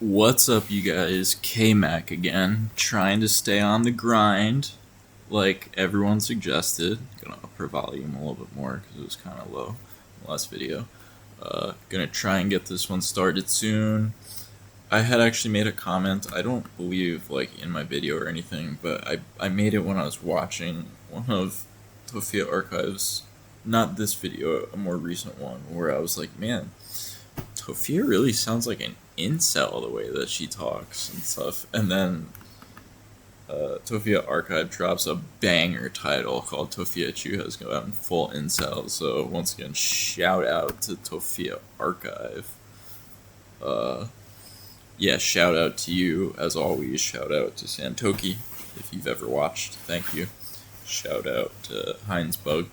What's up, you guys? K-Mac again, trying to stay on the grind, like everyone suggested. Gonna up her volume a little bit more because it was kind of low in the last video. Gonna try and get this one started soon. I had actually made a comment. I don't believe like in my video or anything, but I made it when I was watching one of Tophia Archive's, not this video, a more recent one, where I was like, man, Tophia really sounds like an incel the way that she talks and stuff. And then Tophia Archive drops a banger title called Tophia Chu has gone full incel. So once again, shout out to Tophia Archive. Yeah, shout out to you as always. Shout out to Santoki if you've ever watched. Thank you. Shout out to Heinz Bug.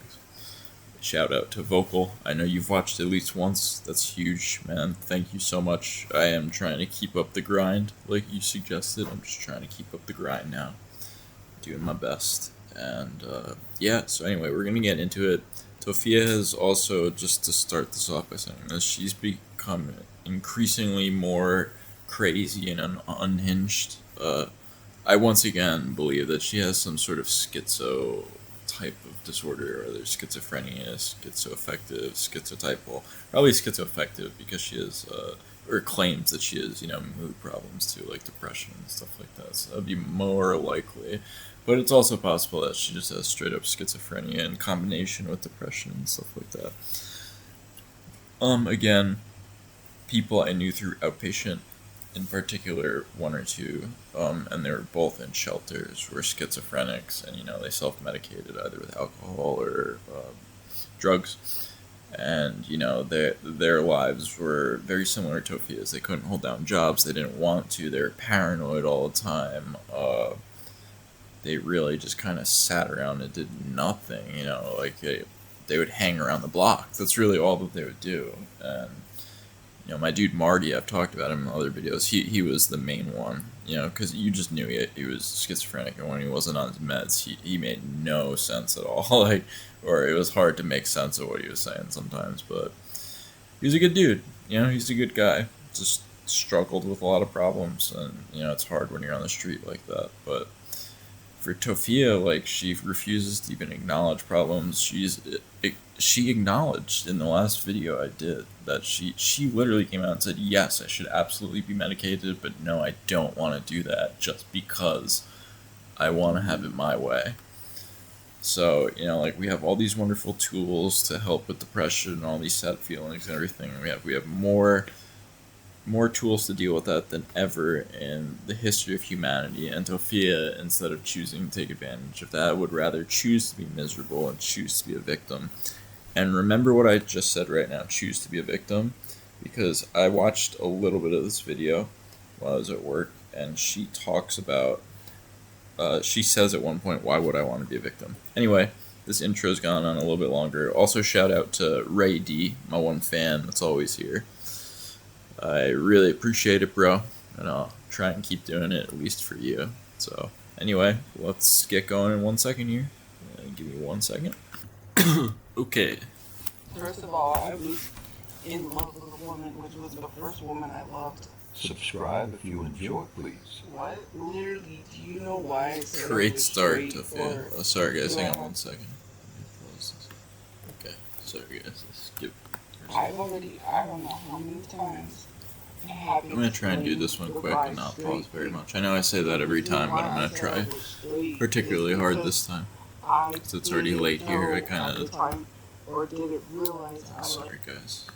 Shout out to Vocal. I know you've watched at least once. That's huge, man. Thank you so much. I am trying to keep up the grind, like you suggested. I'm just trying to keep up the grind now. Doing my best. And yeah, so anyway, we're going to get into it. Tophia has also, just to start this off by saying this, she's become increasingly more crazy and unhinged. I once again believe that she has some sort of schizo type of disorder, or there's schizophrenia, schizoaffective, schizotypal, probably schizoaffective because she is, or claims that she has, mood problems too, like depression and stuff like that. So that'd be more likely. But it's also possible that she just has straight up schizophrenia in combination with depression and stuff like that. Again, people I knew through outpatient, in particular one or two, and they were both in shelters, were schizophrenics, and they self-medicated either with alcohol or drugs, and their lives were very similar to Tophia's. They couldn't hold down jobs, they didn't want to, they were paranoid all the time. They really just kind of sat around and did nothing, like they would hang around the block. That's really all that they would do. And my dude Marty, I've talked about him in other videos. He was the main one, because you just knew he was schizophrenic, and when he wasn't on his meds, he made no sense at all. Or it was hard to make sense of what he was saying sometimes. But he was a good dude. He's a good guy. Just struggled with a lot of problems, and it's hard when you're on the street like that. But for Tophia, like, she refuses to even acknowledge problems. She acknowledged in the last video I did that she literally came out and said, yes, I should absolutely be medicated, but no, I don't want to do that just because I want to have it my way. So, like, we have all these wonderful tools to help with depression and all these sad feelings and everything. We have more tools to deal with that than ever in the history of humanity, and Tophia, instead of choosing to take advantage of that, would rather choose to be miserable and choose to be a victim. And remember what I just said right now, choose to be a victim, because I watched a little bit of this video while I was at work, and she talks about, she says at one point, why would I want to be a victim? Anyway, this intro's gone on a little bit longer. Also, shout out to Ray D, my one fan that's always here. I really appreciate it, bro, and I'll try and keep doing it, at least for you. So, anyway, let's get going in 1 second here. Give me 1 second. Okay. First of all, I was in love with a woman, which was the first woman I loved. Subscribe if you enjoy, please. What? Literally, do you know why I said Great start, Tophia. Oh, sorry, guys, hang on 1 second. Okay, sorry, guys, let's skip. I don't know how many times. I'm going to try and do this one quick and not pause very much. I know I say that every time, but I'm going to try particularly hard this time. Because it's already late here, I kind of... Or did it realize sorry, guys.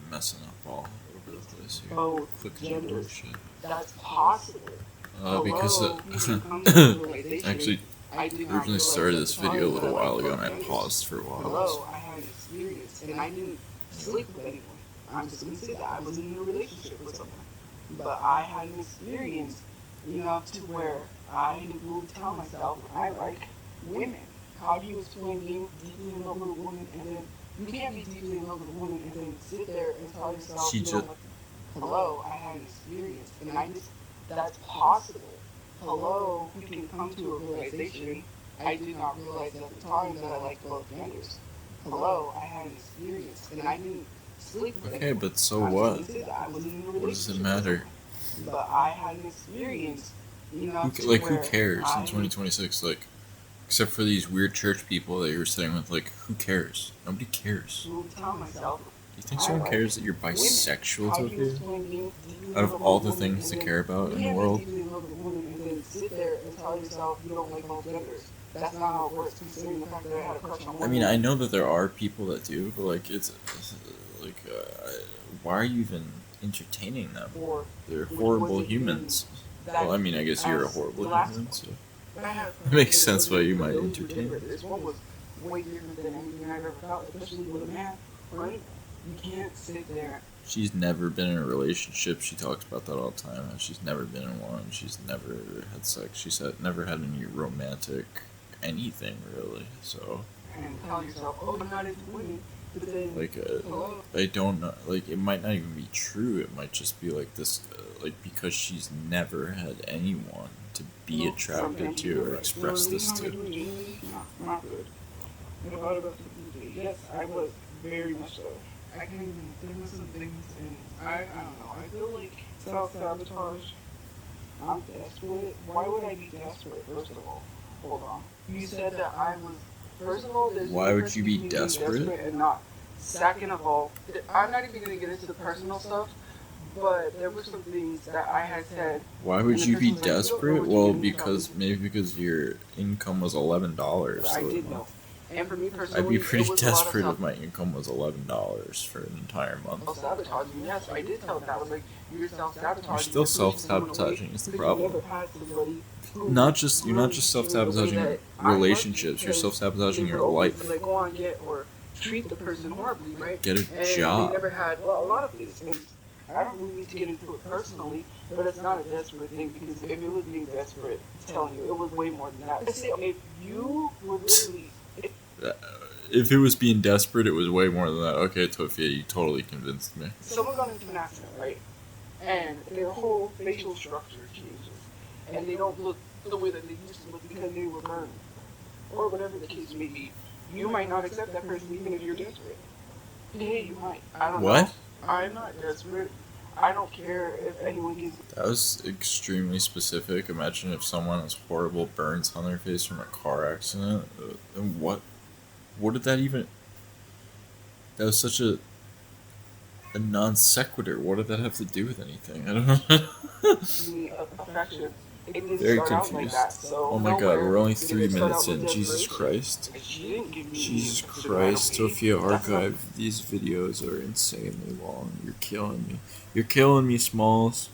I'm messing up all over the place here. Both genders. Shit. That's possible. Because actually, I originally started this video a little while ago and I paused for a while. Hello, I had an experience and I didn't sleep with anyone. I'm just going to say that I was in a relationship with someone. But I had an experience enough to where I would tell myself I like women. How do you explain being deeply in love with a woman and then you can't be deeply in love with a woman and then sit there and tell yourself, hello, I had an experience and that's possible. Hello, you can come to a realization. I did not realize at the time that I liked both genders. Hello, I had an experience and I didn't sleep with Okay, but so what? What does it matter? But I had an experience, Who where cares in I 2026? Like, except for these weird church people that you were saying with, like, who cares? Nobody cares. moved to tell myself, Do you think I someone like cares that you're women. bisexual, How do you Tophia? explain being deeply Out in of love all with a the woman things and to then care about you in the can't be world, deeply in love with a woman and then sit there and tell yourself you don't like both genders? That's not how it works, considering the fact that I had a crush on I one mean, I woman. know that there are people that do, but like, it's like, why are you even entertaining them? Or They're which horrible wasn't even humans. that Well, I mean, deep I guess you're a as horrible the last human, one. so But I had a it friend makes that sense why you but might those were entertain different. them. This one was way different than anything I've ever felt, especially with a man or anything. You can't sit there. She's never been in a relationship. She talks about that all the time. How she's never been in one. She's never had sex. She's never had any romantic anything really. So And tell yourself, oh, I'm not into women. But then, like, hello. I don't know. Like, it might not even be true. It might just be like this, like, because she's never had anyone to be attracted to or express this to. Not good. I thought about the yes, I was very much so. I can't even. There were some things, and I don't know. I feel like self sabotage. I'm desperate. Why would I be desperate? First of all, hold on. You said that I was. First of all, there's a Why would difference you be between being desperate? and not. Second of all, I'm not even gonna get into the personal stuff, but there were some things that I had said. Why would you be desperate? Well, because your income was $11. I So did know. And for me personally, I'd be pretty it was a lot of desperate if my income was $11 for an entire month. self-sabotaging. Yes, I did tell them that. I was like, you're self-sabotaging. You're still self-sabotaging is the problem. You're not just self-sabotaging relationships. You're self-sabotaging your life. Like, go on, get or treat the person horribly, right? Get a And job. they never had a lot of these things. I don't really need to get into it personally, but it's not a desperate thing because if it was being desperate, I'm telling you, it was way more than that. If you were literally If it was being desperate, it was way more than that. Okay, Tophia, you totally convinced me. someone got into an accident, right? And their whole facial structure changes. And they don't look the way that they used to look because they were burned. Or whatever the case may be. You might not accept that person even if you're desperate. Hey, you might. I don't know. What? I'm not desperate. I don't care if anyone gives. That was extremely specific. Imagine if someone has horrible burns on their face from a car accident. And what did that even... That was such a non sequitur. What did that have to do with anything? I don't know. Me affection. It didn't Very start out like confused. that. So Oh my god, nowhere we're only did it 3 start minutes out with in. Jesus desperation. Christ. And she didn't give me Jesus the Christ, right, okay, Tophia that's not- Archive. These videos are insanely long. You're killing me. You're killing me, Smalls.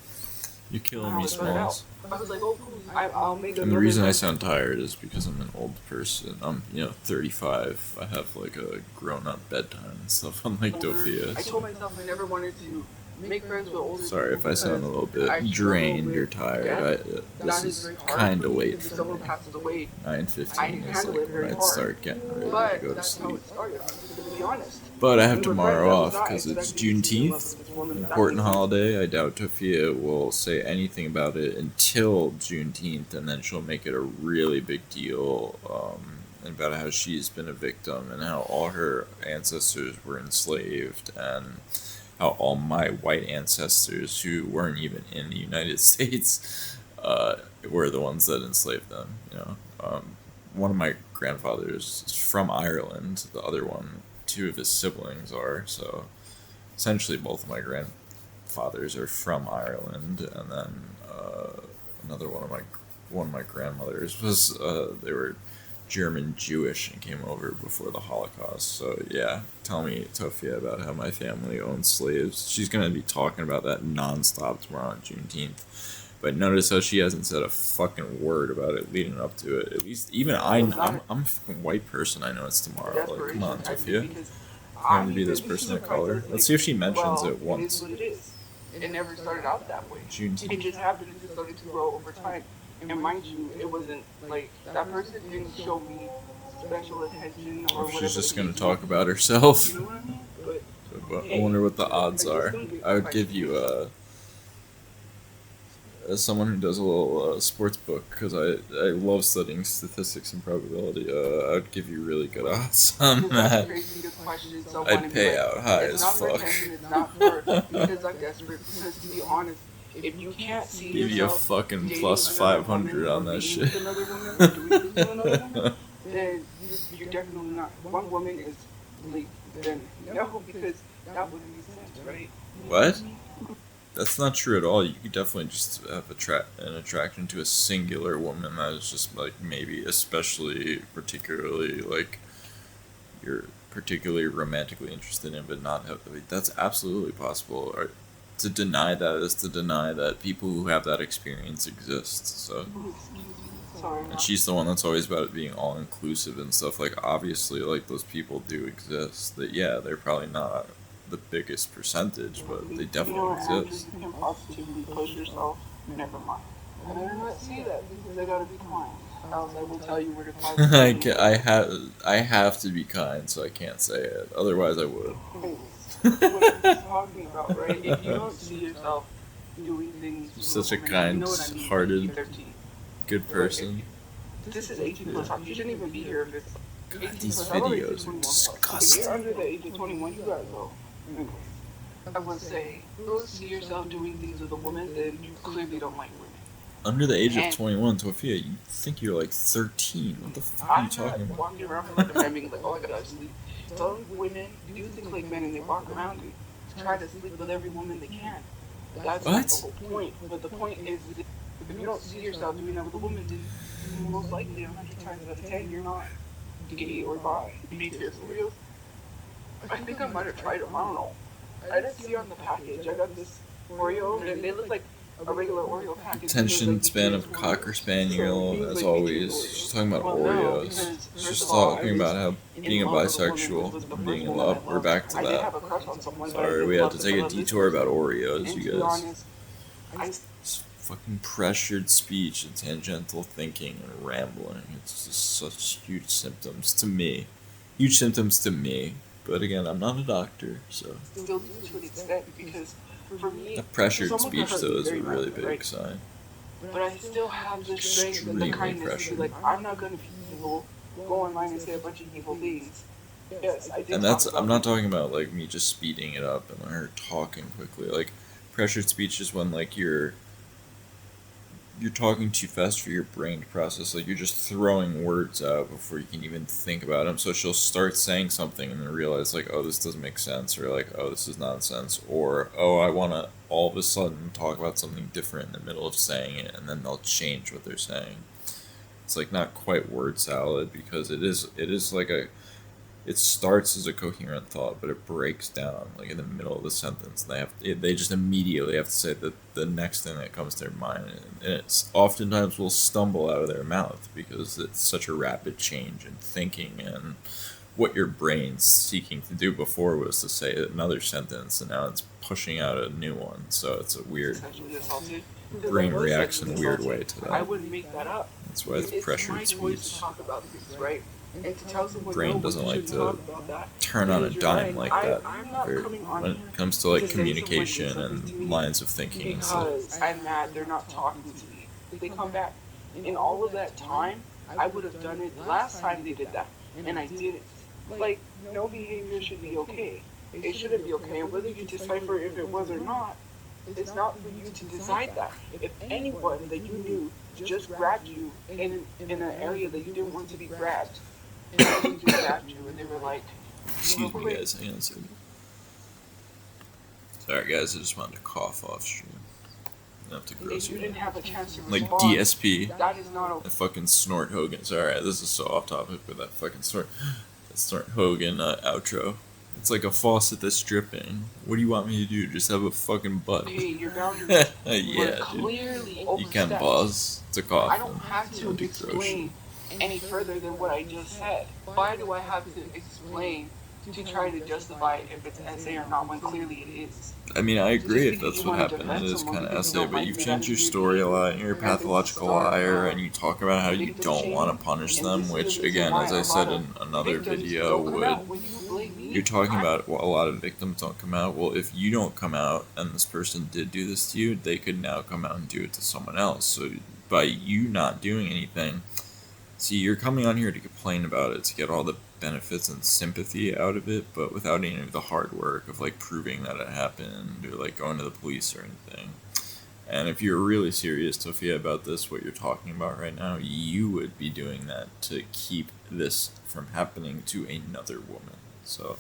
You're killing me, Smalls. I was like, oh, cool. I'll make And the reason I sound tired is because I'm an old person. I'm, 35. I have like a grown-up bedtime and stuff, unlike Tophia. I told myself I never wanted to make friends with older Sorry if people I sound a little because I bit struggle drained with or tired. death. This That is very hard kind for of me late because if for someone me. passes away, 9:15 is handle like it very when I'd hard. start getting ready to but go to that's how sleep. it started. To be honest. But I have We were tomorrow friends, off that was because nice, it's but I didn't see the love Juneteenth. of this woman. That Important makes sense. holiday. I doubt Tophia will say anything about it until Juneteenth, and then she'll make it a really big deal about how she's been a victim and how all her ancestors were enslaved and how all my white ancestors who weren't even in the United States were the ones that enslaved them. One of my grandfathers is from Ireland. The other one, two of his siblings are. So essentially, both of my grandfathers are from Ireland, and then another one of my grandmothers was they were German Jewish and came over before the Holocaust. So yeah, tell me, Tophia, about how my family owned slaves. She's gonna be talking about that nonstop tomorrow on Juneteenth. But notice how she hasn't said a fucking word about it leading up to it. At least even I'm a fucking white person. I know it's tomorrow. Like, come on, Tophia. Trying to be this person of color. Let's see if she mentions it once. It is what it is. It never started out that way. Juneteenth. It just happened. It just started to grow over time. And mind you, it wasn't like that person didn't show me special attention or whatever. She's just gonna talk about herself. You know what I mean? But I wonder what the odds are. I would give you as someone who does a little sports book, because I love studying statistics and probability, I would give you really good odds on that. I'd pay out high as fuck. It's not for attention, it's not for because I'm desperate. Because to be honest, if you can't see Give you a yourself fucking dating plus another 500 woman or on that being shit. with another woman or doing things with another woman, then you're definitely not. One woman is like, then no, because that wouldn't make sense, right? You know what I What? mean? That's not true at all. You could definitely just have an attraction to a singular woman that is just like maybe especially particularly like you're particularly romantically interested in, but not have. Like, that's absolutely possible. Or, to deny that is to deny that people who have that experience exist. So, Excuse me. Sorry, and no. she's the one that's always about it being all inclusive and stuff. Like obviously, like those people do exist. That yeah, they're probably not the biggest percentage, but they You know definitely what, Andrew? exist. You can positively push yourself. Never mind. I better not say that because I gotta be kind. Else I will tell you where to find I, me. I have to be kind, so I can't say it. Otherwise, I would. Anyways, what I was talking about, right? If you don't see yourself doing things with Such a woman, and you know what I mean, kind-hearted, like 13. good person. This is 18 plus. You shouldn't even be here if it's God, 18 these plus. I'm already videos are 21 plus. If disgusting. you're under the age of 21, you gotta go. Anyways, I would say, if you don't see yourself doing things with a woman, then you clearly don't like women. Under the age of And 21, Tophia, you think you're like 13. What the fuck are I'm you talking not about? walking around for like a man being like, oh, I gotta sleep. Some women do think like men and they walk around and try to sleep with every woman they can. That's not the What? whole point. But the point is, if you don't see yourself doing that with a woman, then most likely 100 times out of 10, you're not gay or bi. Me too. Real. I think I might have tried them. I don't know. I didn't see on the package. I got this Oreo, and they look like a regular Oreo package. Attention span of Cocker Spaniel, as always. She's talking about Oreos. She's talking about how being a bisexual and being in love. We're back to I did that. have a crush on someone. Sorry, we had to take a detour about Oreos, And you to be guys. honest, I It's fucking pressured speech and tangential thinking and rambling. It's just such huge symptoms to me. Huge symptoms to me. But again, I'm not a doctor, so. still do to an extent because for me, The pressured someone could speech, hurt though, me is a very really badly, big right? sign. But I still have the strength and the Extremely kindness to pressured. be like, I'm not gonna be evil, go online and say a bunch of evil things. Yes, I did. And that's, talk about I'm not it. talking about, like, me just speeding it up and her talking quickly. Like, pressured speech is when, like, you're talking too fast for your brain to process. Like, you're just throwing words out before you can even think about them. So she'll start saying something and then realize, like, oh, this doesn't make sense, or like, oh, this is nonsense, or oh, I want to all of a sudden talk about something different in the middle of saying it, and then they'll change what they're saying. It's like not quite word salad because it is like it starts as a coherent thought, but it breaks down like in the middle of the sentence. They just immediately have to say the next thing that comes to their mind, and it's oftentimes will stumble out of their mouth because it's such a rapid change in thinking, and what your brain's seeking to do before was to say another sentence, and now it's pushing out a new one. So it's a weird Sexually assaulted. brain reacts in a weird way to I that. wouldn't make that up. That's why it's my pressured choice to speech. talk about things, right? And to tell someone Brain no, doesn't you like shouldn't to talk about that. Turn on a Because you're dime right. like that. I'm not Or coming on when here it comes to to like say someone did communication something to me and lines of thinking and stuff. because I'm mad they're not talking to me. They come back. In all of that time, I would have done it last time they did that, and I didn't. Like, no behavior should be okay. It shouldn't be okay, and whether you decipher if it was or not, it's not for you to decide that. If anyone that you knew just grabbed you in an area that you didn't want to be grabbed, and they just grabbed you and they were like, Excuse me, guys. Hang on a second. Sorry, guys. I just wanted to cough off stream. I have to and gross you you didn't out. have a chance to Like respond, DSP. that is not I okay. fucking snort Hogan. Sorry, this is so off topic, but that fucking snort Hogan outro. It's like a faucet that's dripping. What do you want me to do? Just have a fucking butt? Hey, your boundaries were Yeah, dude. clearly You overstepped. can pause. It's a cough. I don't have to explain any further than what I just said. Why do I have to explain to try to justify if it's essay or not when clearly it is? I mean, I agree Just if because that's you what wanna happened. It defend is someone kind of because you essay, don't but like you've them, changed your that's story a your lot, and you're a opinion. pathological liar, and you talk about how you Victim don't shaming. want to punish And them, this is which, the reason again, why as a I lot said of in another victims video, don't come out. When you blame me, you're talking I- about a lot of victims don't come out. Well, if you don't come out and this person did do this to you, they could now come out and do it to someone else. So by you not doing anything, see, you're coming on here to complain about it, to get all the benefits and sympathy out of it, but without any of the hard work of like proving that it happened or like going to the police or anything. And if you're really serious, Tophia, about this, what you're talking about right now, you would be doing that to keep this from happening to another woman. So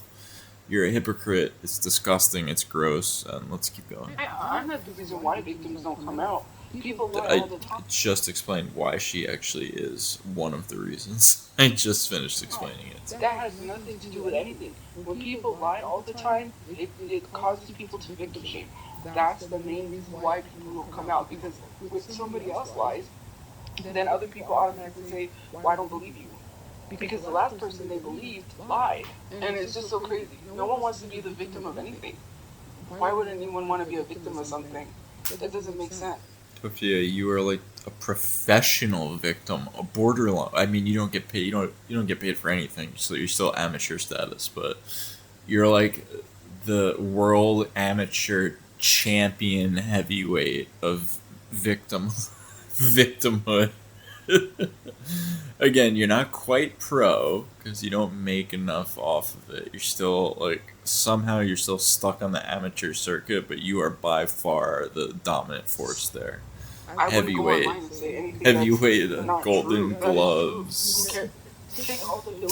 you're a hypocrite. It's disgusting. It's gross. And let's keep going. I'm not the reason why victims don't come out. People lie I all the time. just explained why she actually is one of the reasons. I just finished explaining it. That has nothing to do with anything. When people lie all the time, it causes people to victim shame. That's the main reason why people don't come out. Because when somebody else lies, then other people automatically say, well, I don't believe you. Because the last person they believed lied. And it's just so crazy. No one wants to be the victim of anything. Why would anyone want to be a victim of something? That doesn't make sense. Tophia, you are like a professional victim, a borderline. I mean, you don't get paid. You don't get paid for anything, so you're still amateur status. But you're like the world amateur champion heavyweight of victimhood. Again, you're not quite pro because you don't make enough off of it. You're still like somehow you're still stuck on the amateur circuit, but you are by far the dominant force there. Heavyweight, Golden Gloves,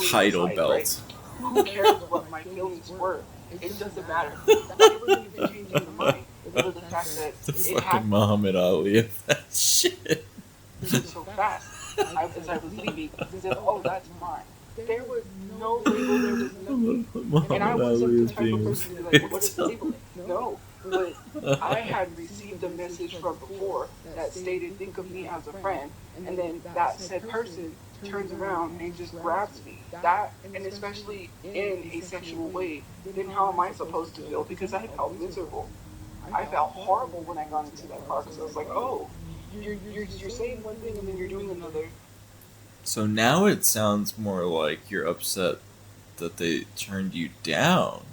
title belt. Who cares what my feelings were? It doesn't matter. That wasn't even changing the mind. It was the fact that the fucking Muhammad Ali of that shit. So fast. As I was leaving, they said, "Oh, that's mine." There was no label. There was nothing. And I wasn't the type of person to be like, "What is the label?" No. But I had received a message from before that stated, "Think of me as a friend," and then that said person turns around and just grabs me. That, and especially in a sexual way, then how am I supposed to feel? Because I felt miserable. I felt horrible when I got into that car because I was like, "Oh, you're saying one thing and then you're doing another." So now it sounds more like you're upset that they turned you down.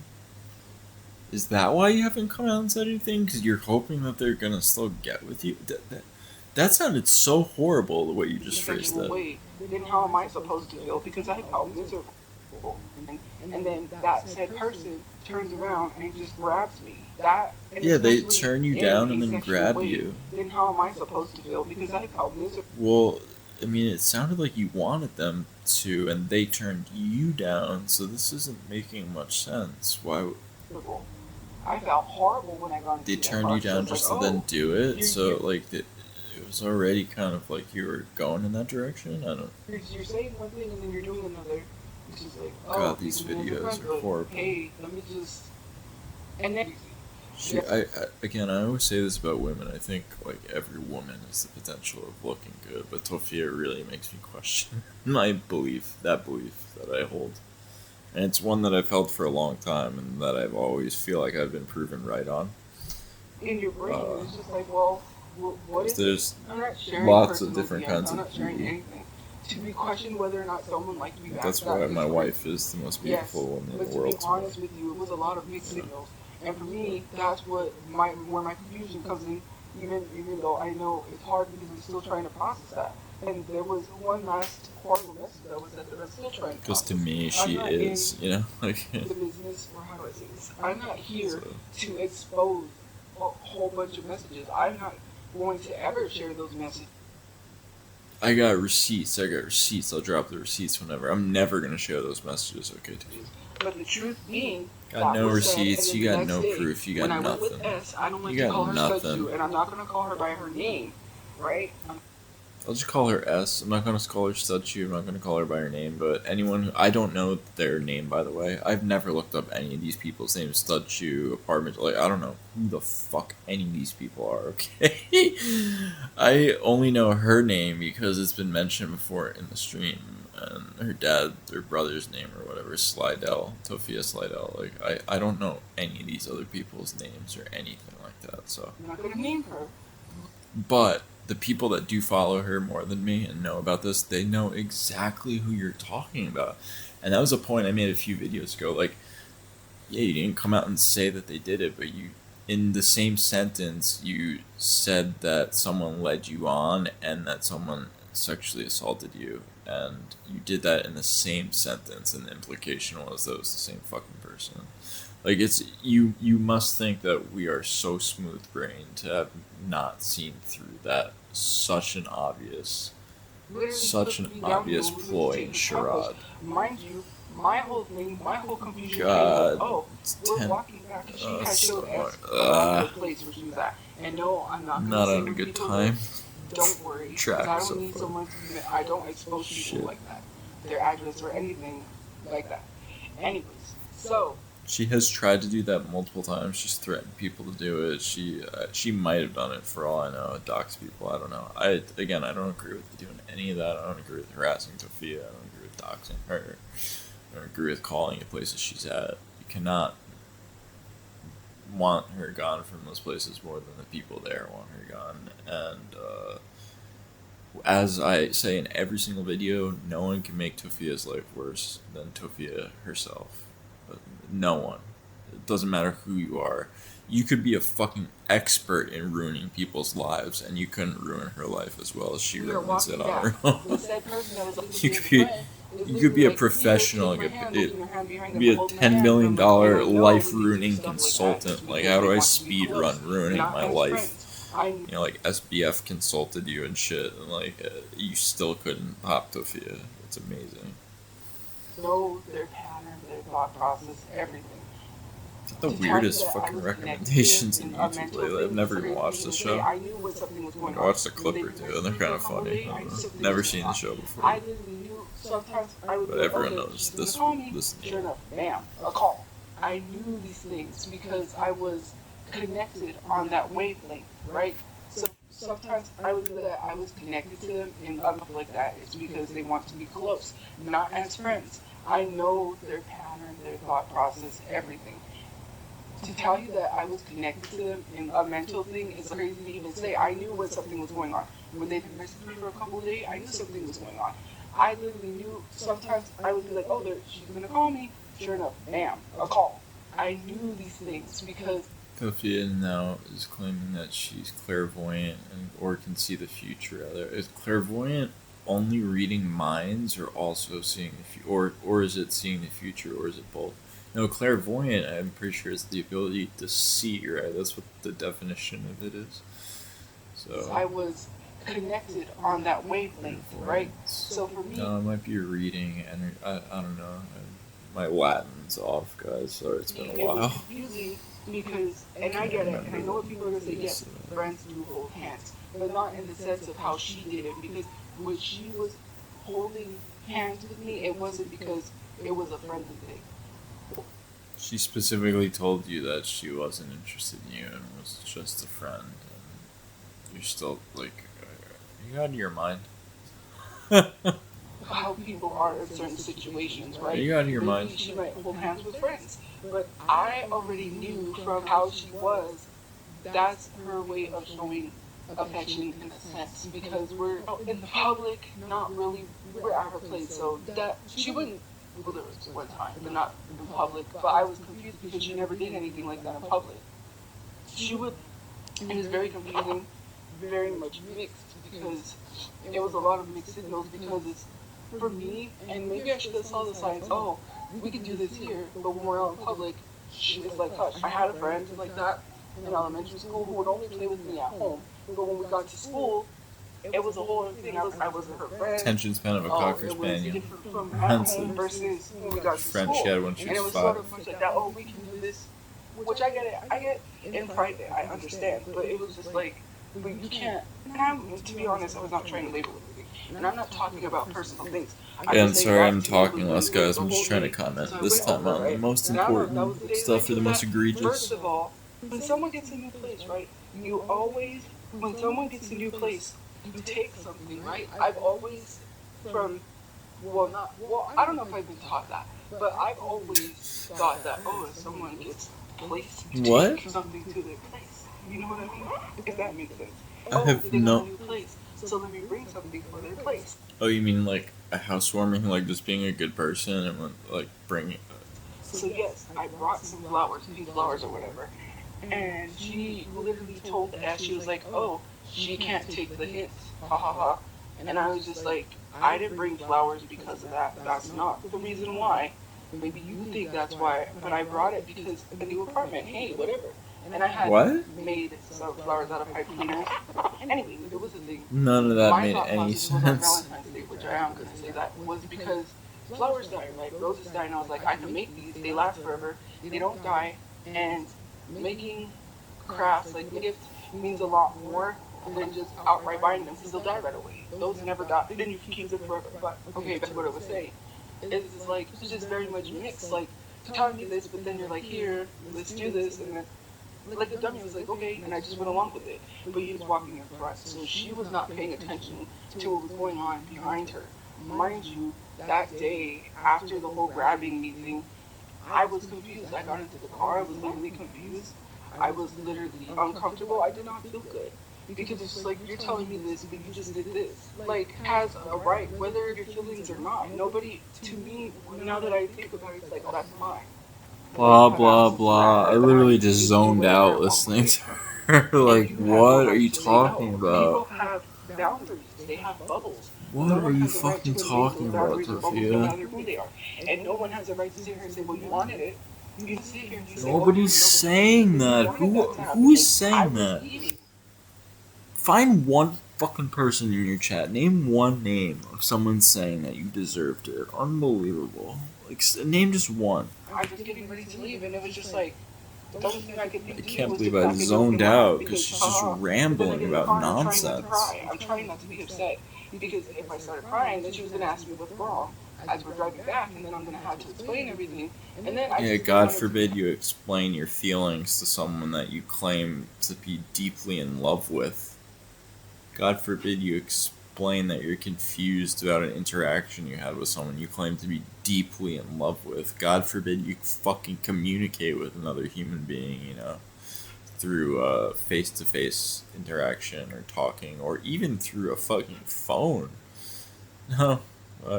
Is that why you haven't come out and said anything? Because you're hoping that they're gonna still get with you? That sounded so horrible the way you just phrased that. Then how am I supposed to feel? Because I felt miserable. And then that said person turns around and just grabs me. Yeah, they turn you down and then grab you. Then how am I supposed to feel? Because I felt miserable. Well, I mean, it sounded like you wanted them to, and they turned you down, so this isn't making much sense. Why? I felt horrible when I got into They turned you down just to then do it, so, like, it was already kind of like you were going in that direction? I don't... You're saying one thing and then you're doing another. Which is like, God, these videos are horrible. Hey, let me just... And then... Again, I always say this about women. I think like every woman has the potential of looking good, but Tophia really makes me question that belief that I hold, and it's one that I've held for a long time, and that I've always feel like I've been proven right on. In your brain, it's just like, well, what is there's I'm not sharing lots of different kinds I'm of not sharing anything. To be questioned whether or not someone liked me back. That's why my wife is the most beautiful woman in the world. But to be honest with you, it was a lot of mixed signals. And for me, that's where my confusion comes in, even though I know it's hard because I'm still trying to process that. And there was one last horrible message that was that I'm still trying to process. Because to me, she is, you know, like... the business, or how do I say this? I'm not here to expose a whole bunch of messages. I'm not going to ever share those messages. I got receipts. I'll drop the receipts whenever. I'm never going to share those messages, okay, to you. But the truth being, got no receipts, you got no proof, you got nothing. When I went with S, I don't like to call her Shoutout, and I'm not going to call her by her name, right? I'll just call her S. I'm not going to call her Shoutout, I'm not going to call her by her name, but anyone who... I don't know their name, by the way. I've never looked up any of these people's names. Shoutout, apartment... Like, I don't know who the fuck any of these people are, okay? I only know her name because it's been mentioned before in the stream. And her dad, her brother's name or whatever, Tophia Slidell. Like, I don't know any of these other people's names or anything like that, so... I'm not gonna name her. But the people that do follow her more than me and know about this, they know exactly who you're talking about. And that was a point I made a few videos ago. Like, yeah, you didn't come out and say that they did it, but you... In the same sentence, you said that someone led you on and that someone sexually assaulted you. And you did that in the same sentence, and the implication was that it was the same fucking person. Like it's you must think that we are so smooth brained to have not seen through that Literally such took an me down obvious to ploy take and the calculus. charade. Mind you, my whole thing, my whole confusion came with, God, oh, it's we're 10. walking back. She had So showed annoying. S around the place where she was at. And no, I'm not going to Not say having a what good people did. time. Don't worry, because Track I so don't need far. someone to be, I don't expose people Shit. like that. Their address or anything like that. Anyways, so She has tried to do that multiple times. She's threatened people to do it. She might have done it for all I know. Dox people. I don't know. I don't agree with doing any of that. I don't agree with harassing Tophia. I don't agree with doxing her. I don't agree with calling the places she's at. You cannot want her gone from those places more than the people there want her gone. And as I say in every single video, no one can make Tophia's life worse than Tophia herself. No one. It doesn't matter who you are. You could be a fucking expert in ruining people's lives, and you couldn't ruin her life as well as she we are ruins it walking on her back. own. The said person that was like You the could be, friend is you could be a like, professional. take You my hand, could holding her hand behind them, be a holding my $10 hand, million and I'm like, and I know life when they do ruining stuff like that, it's consultant. Like, because how they do I want to be speed close, run ruining not my as life? friends. I You know, like SBF consulted you and shit, and you still couldn't pop Tophia. It's amazing. know their pattern, their thought process, everything. The To tell you weirdest that I fucking was recommendations connected in in a YouTube mental lately. I've thing, never even certain watched the people say show. I knew when something was going I on. watched a When clip they or two, messaged and they're me kind for a of couple funny. days, I I don't knew know. something Never was going seen the on. show before. I literally knew sometimes I would But be like, everyone okay, knows she's gonna this. call me. This Sure enough, bam, a call. I knew these things because I was connected on that wavelength, right? So sometimes I would feel that I was connected to them and other people like that. It's because they want to be close, not as friends. I know their pattern, their thought process, everything. To tell you that I was connected to them in a mental thing is crazy to even say. I knew when something was going on. When they messaged me for a couple of days, I knew something was going on. I literally knew. Sometimes I would be like, "Oh, she's gonna call me." Sure enough, bam, a call. I knew these things because Tophia now is claiming that she's clairvoyant or can see the future. Rather, is clairvoyant only reading minds, or also seeing the or is it seeing the future, or is it both? No, clairvoyant, I'm pretty sure, is the ability to see. Right, that's what the definition of it is. I So was connected on that wavelength, right? So for me, no, it might be reading, and I don't know. My Latin's off, guys. Sorry, it's been a it was while. confusing because, and I get it, and I know what people are gonna say. Yes, friends do hold hands, but not in the sense of how she did it. Because when she was holding hands with me, it wasn't because it was a friendly thing. She specifically told you that she wasn't interested in you and was just a friend, and you're still like, are you out of your mind? How people are in certain situations, right? Are you out of your Maybe mind? she might hold hands with friends, but I already knew from how she was. That's her way of showing affection in a sense because we're out in the public, not really. We're at her place, so that she wouldn't. Well, there was one time, but not in public. But I was confused because she never did anything like that in public. She would. It was very confusing, very much mixed because it was a lot of mixed signals because it's for me, and maybe I should have saw the signs. Oh, we could do this here, but when we're out in public, it's like hush. I had a friend like that in elementary school who would only play with me at home, but when we got to school, it was a whole other thing. I wasn't her friend. Attention span of a Oh, cocker it was spaniel. different from at home versus when we got to Friend school. she had when she And it was was sort 5. of much like that. Oh, we can do this, which I get it. I get in private. I understand, but it was just like, but you can't. And to be honest, I was not trying to label anything. And I'm not talking about personal things. And sorry, I'm talking less, guys. I'm just trying to comment this time on the most important stuff or the most egregious. First of all, when someone gets a new place, right? You always, when someone gets a new place, you take something, right? I've always, from, I don't know if I've been taught that, but I've always thought that, oh, if someone gets placed, you What? take something to their place. You know what I mean? If that makes sense. I have they got no- a new place, so let me bring something for their place. Oh, you mean like a housewarming, like just being a good person and like bringing. So yes, I brought some flowers, pink flowers or whatever. And she literally told us, she was like, oh, she can't take the hint. Ha ha ha. And I was just like, I didn't bring flowers because of that. That's not the reason why. Maybe you think that's why, but I brought it because a new apartment, hey, whatever. And I had What? made some flowers out of pipe cleaners. Anyways, it was a thing. None of that My made thought any process was on sense. Valentine's Day, which I am going to say that, was because flowers die, right? Roses die, and I was like, I can make these. They last forever. They don't die. And making crafts, like gifts, means a lot more than just outright buying them because they'll die right away. Those never die. Then you can keep them forever. But, okay, back to what I was saying. It's like, it's just very much mixed. Like, telling me this, but then you're like, here, let's do this. And then like the dummy was like, okay, and I just went along with it. But he was walking in front, so she was not paying attention to what was going on behind her. Mind you, that day, after the whole grabbing me thing, I was confused. I got into the car, I was literally confused. I was literally uncomfortable. I did not feel good. Because it's like, you're telling me this, but you just did this. Like, has a right, whether your feelings or not. Nobody, to me, now that I think about it, it's like, oh, that's mine. Blah blah blah. I literally just zoned out listening to her. Like, what are you talking People about? have boundaries. They have bubbles. What No are one you has a right to fucking invade talking those about, boundaries or bubbles no Tophia? matter who they are. And no one has a right to sit here and say, well, you wanted it. You can sit here and you say, oh, Nobody's saying that. Who is saying that? Eating. Find one fucking person in your chat. Name one name of someone saying that you deserved it. Unbelievable. Like, name just one. I was getting ready to leave, and it was just like, the only thing I could I think can't was to believe I crack a joke zoned and laugh out because because, she's just But then I rambling get in the about car and I'm trying not to nonsense. cry. I'm trying not to be upset because if I started crying, then she was gonna ask me what's wrong as we're driving back, and then I'm gonna have to explain everything. And then I Yeah, just God wanted to- forbid you explain your feelings to someone that you claim to be deeply in love with. God forbid you explain that you're confused about an interaction you had with someone you claim to be deeply in love with. God forbid you fucking communicate with another human being, you know, through face-to-face interaction or talking, or even through a fucking phone. No,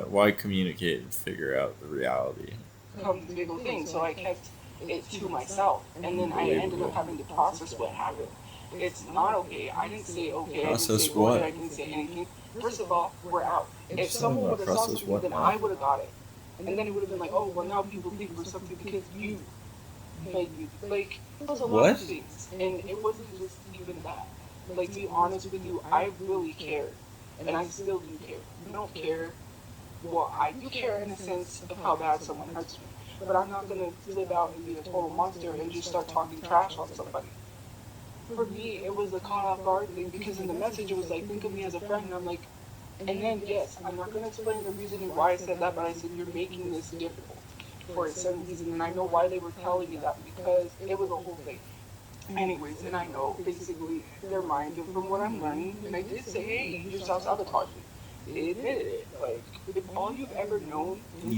why communicate and figure out the reality? Become this big old thing. So I kept it to myself, and then I ended up having to process what happened. It's not okay. I didn't say okay. Process I didn't say what? I didn't say anything. First of all, we're out. If someone would have saw Process something, what then now? I would have got it, and then it would have been like, oh, well, now people think we're something because you made me. Like, it was a lot What? of things, and it wasn't just even that. Like, to be honest with you, I really cared, and I still do care. I don't care. Well, I do care in a sense of how bad someone hurts me, but I'm not gonna flip out and be a total monster and just start talking trash on somebody. For me, it was a caught off guard thing because in the message it was like, think of me as a friend, and I'm like, and then yes, I'm not gonna explain the reasoning why I said that, but I said you're making this difficult for a certain reason, and I know why they were telling me that because it was a whole thing. Anyways, and I know basically their mind, and from what I'm learning, and I did say, hey, you're self-sabotaging. They admitted it. Like, if all you've ever known is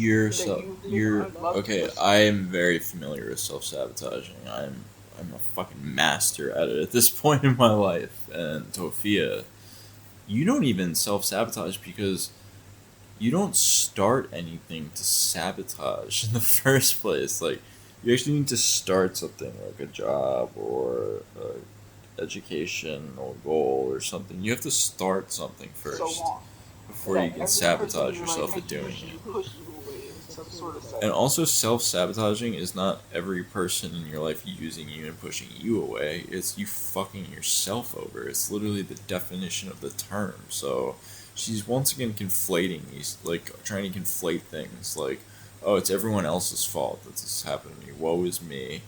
You're unloved okay. person- I am very familiar with self-sabotaging. I'm a fucking master at it at this point in my life. And Tophia, you don't even self-sabotage because you don't start anything to sabotage in the first place. Like, you actually need to start something like a job or education or goal or something. You have to start something so first long. before That you can every person sabotage in your yourself life at doing has it. usually pushed you away in some sort of sense. And also, self-sabotaging is not every person in your life using you and pushing you away. It's you fucking yourself over. It's literally the definition of the term. So she's once again conflating these, like, trying to conflate things like, oh, it's everyone else's fault that this happened to me. Woe is me.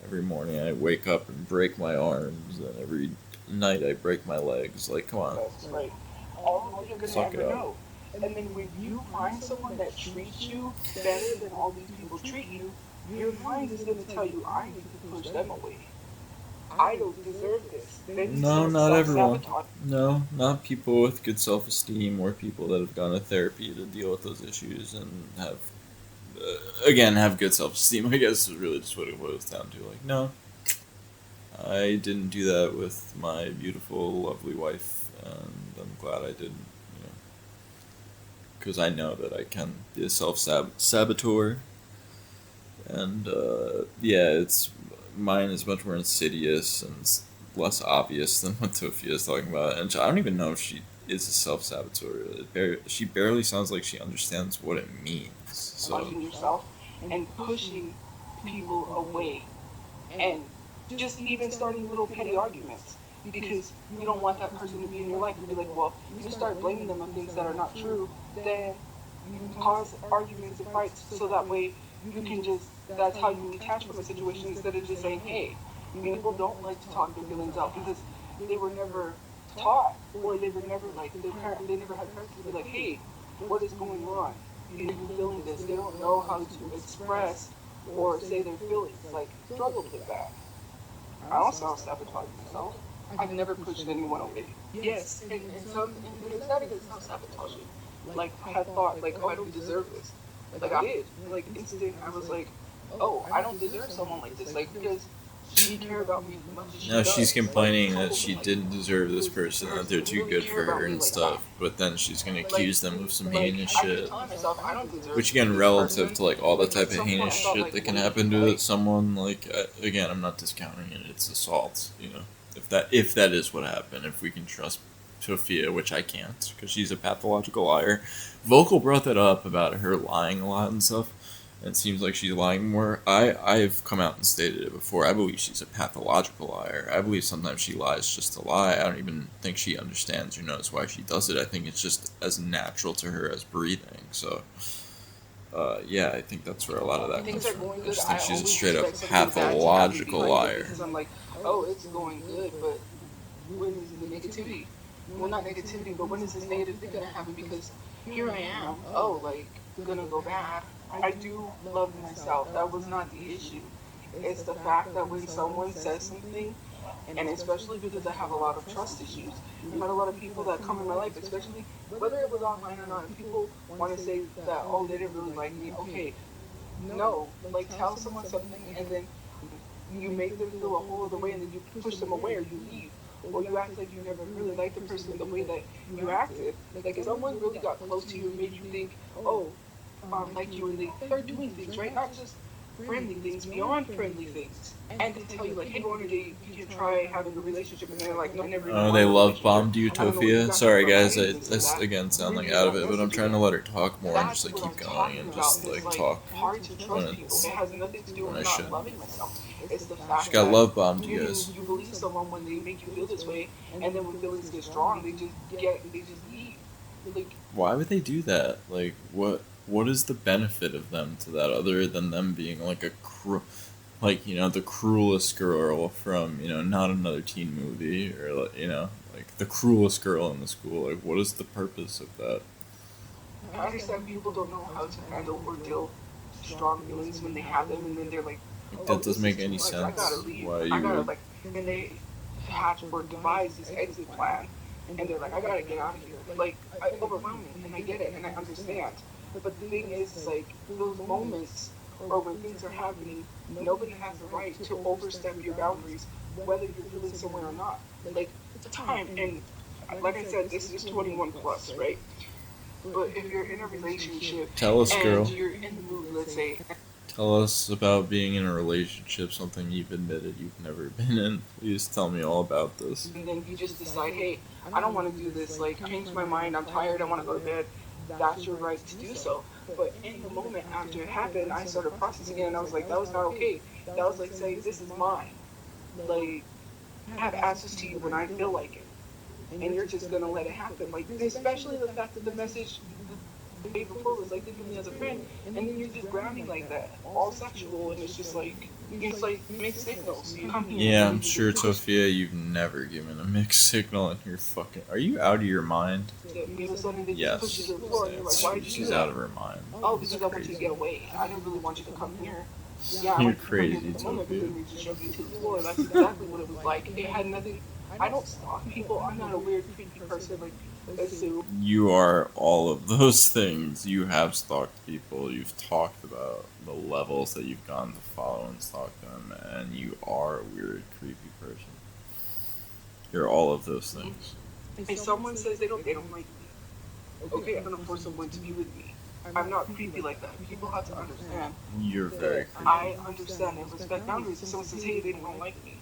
Every morning I wake up and break my arms, and every night I break my legs. Like, come on. That's right. All you're gonna Suck ever it up. know. And then when you find someone that treats you better than all these people treat you, your mind is gonna tell you, I need to push them away. I don't deserve this. Then you No, start not everyone. self-sabotage. No, not people with good self-esteem or people that have gone to therapy to deal with those issues and have, again, have good self-esteem. I guess is really just what it boils down to. Like, no, I didn't do that with my beautiful, lovely wife, and I'm glad I didn't. You know, because I know that I can be a self-saboteur, and yeah, it's mine is much more insidious and less obvious than what Tophia is talking about. And I don't even know if she is a self-saboteur. She barely sounds like she understands what it means. So watching yourself and pushing people away, and just even starting little petty arguments because you don't want that person to be in your life and be like, well, you start blaming them on things that are not true, then you cause arguments and fights so that way you can just, that's how you detach from a situation instead of just saying, hey, people don't like to talk their feelings out because they were never taught, or they were never like, they never had parents to be like, hey, what is going on? You feeling this? They don't know how to express or say their feelings. Like, struggled with that. I don't self-sabotage myself. I've never pushed anyone away. Yes, and it's not even self-sabotaging. Like, I had thought, like, oh, I don't deserve this. Like, I did. Like, instant, I was like, oh, I don't deserve someone like this. Like, because she care about me as much as she now does. she's complaining Like, that she didn't deserve this person, that they're too good for her and stuff, but then she's gonna accuse them of some heinous shit. Which again, relative to like all the type of heinous shit that can happen to someone, like again, I'm not discounting it. It's assault, you know. If that is what happened, if we can trust Tophia, which I can't, because she's a pathological liar. Vocal brought that up about her lying a lot and stuff. And it seems like she's lying more. I've come out and stated it before. I believe she's a pathological liar. I believe sometimes she lies just to lie. I don't even think she understands or knows why she does it. I think it's just as natural to her as breathing. So, yeah, I think that's where a lot of that comes from. I just think she's a straight up pathological liar. Because I'm like, oh, it's going good, but when is the negativity? Well, not negativity, but when is this negative thing gonna happen? Because here I am, oh, like, gonna go bad. I do love myself. That was not the issue. It's the fact that when someone says something, and especially because I have a lot of trust issues, I've had a lot of people that come in my life, especially whether it was online or not, and people want to say that, oh, they didn't really like me. Okay, no, like, tell someone something and then you make them feel a whole other way and then you push them away or you leave. Or you act like you never really liked the person the way that you acted. Like, if someone really got close to you and made you think, oh, like you, and they're doing things, right? Not just friendly things, beyond friendly things. And they tell you, like, hey, go on a date, you can try having a relationship, and they're like, no, I never. Oh, they love bombed you, Tophia. Sorry, guys, I again sound like out of it, but I'm trying to let her talk more and just like keep going and just like talk hard to trust people. It has nothing to do with not loving myself. It's the fact she got that love bombed, you guys. You believe someone when they make you feel this way, and then when feelings get strong, they just leave. Like, why would they do that? Like, what is the benefit of them to that other than them being like like, you know, the cruelest girl from, you know, not another teen movie, or, you know, like the cruelest girl in the school? Like, what is the purpose of that? I understand people don't know how to handle or deal strong feelings when they have them, and then they're like, That doesn't make any sense. I gotta leave. Why you would... like, and they hatch or devise this exit plan, and they're like, I gotta get out of here. Like, overwhelming, and I get it, and I understand. But the thing is, like, those moments, or when things are happening, nobody has the right to overstep your boundaries, whether you're feeling somewhere or not. Like, time, and like I said, this is 21 plus, right? But if you're in a relationship, Tell us, and girl. you're in the mood, let's say, Tell us about being in a relationship, something you've admitted you've never been in. Please tell me all about this. and then you just decide, hey, I don't want to do this, like, change my mind, I'm tired, I want to go to bed, that's your right to do so. But in the moment after it happened, I started processing it, and I was like, that was not okay. That was like saying, this is mine. Like, I have access to you when I feel like it. And you're just going to let it happen. Like, especially the fact that the message the day before was like, think of me as a friend, and then you're just grounding like that, all sexual, and it's just like, it's like mixed signals. You come here, Yeah, I'm sure, Tophia, you've never given a mixed signal in your fucking... Are you out of your mind? Yes. She's out of her mind. Oh, because I want you to get away. I didn't really want you to come here. Yeah, You're crazy, Tophia. That's exactly what it was like. It had nothing. I don't stalk people. I'm not a weird, creepy person. Like, assume. You are all of those things. You have stalked people. You've talked about the levels that you've gone to follow and stalk them, and you are a weird, creepy person. You're all of those things. If someone says they don't like me, okay, I'm gonna force someone to be with me. I'm not creepy like that. People have to understand. You're very creepy. I understand and respect boundaries. If someone says, hey, they don't like me,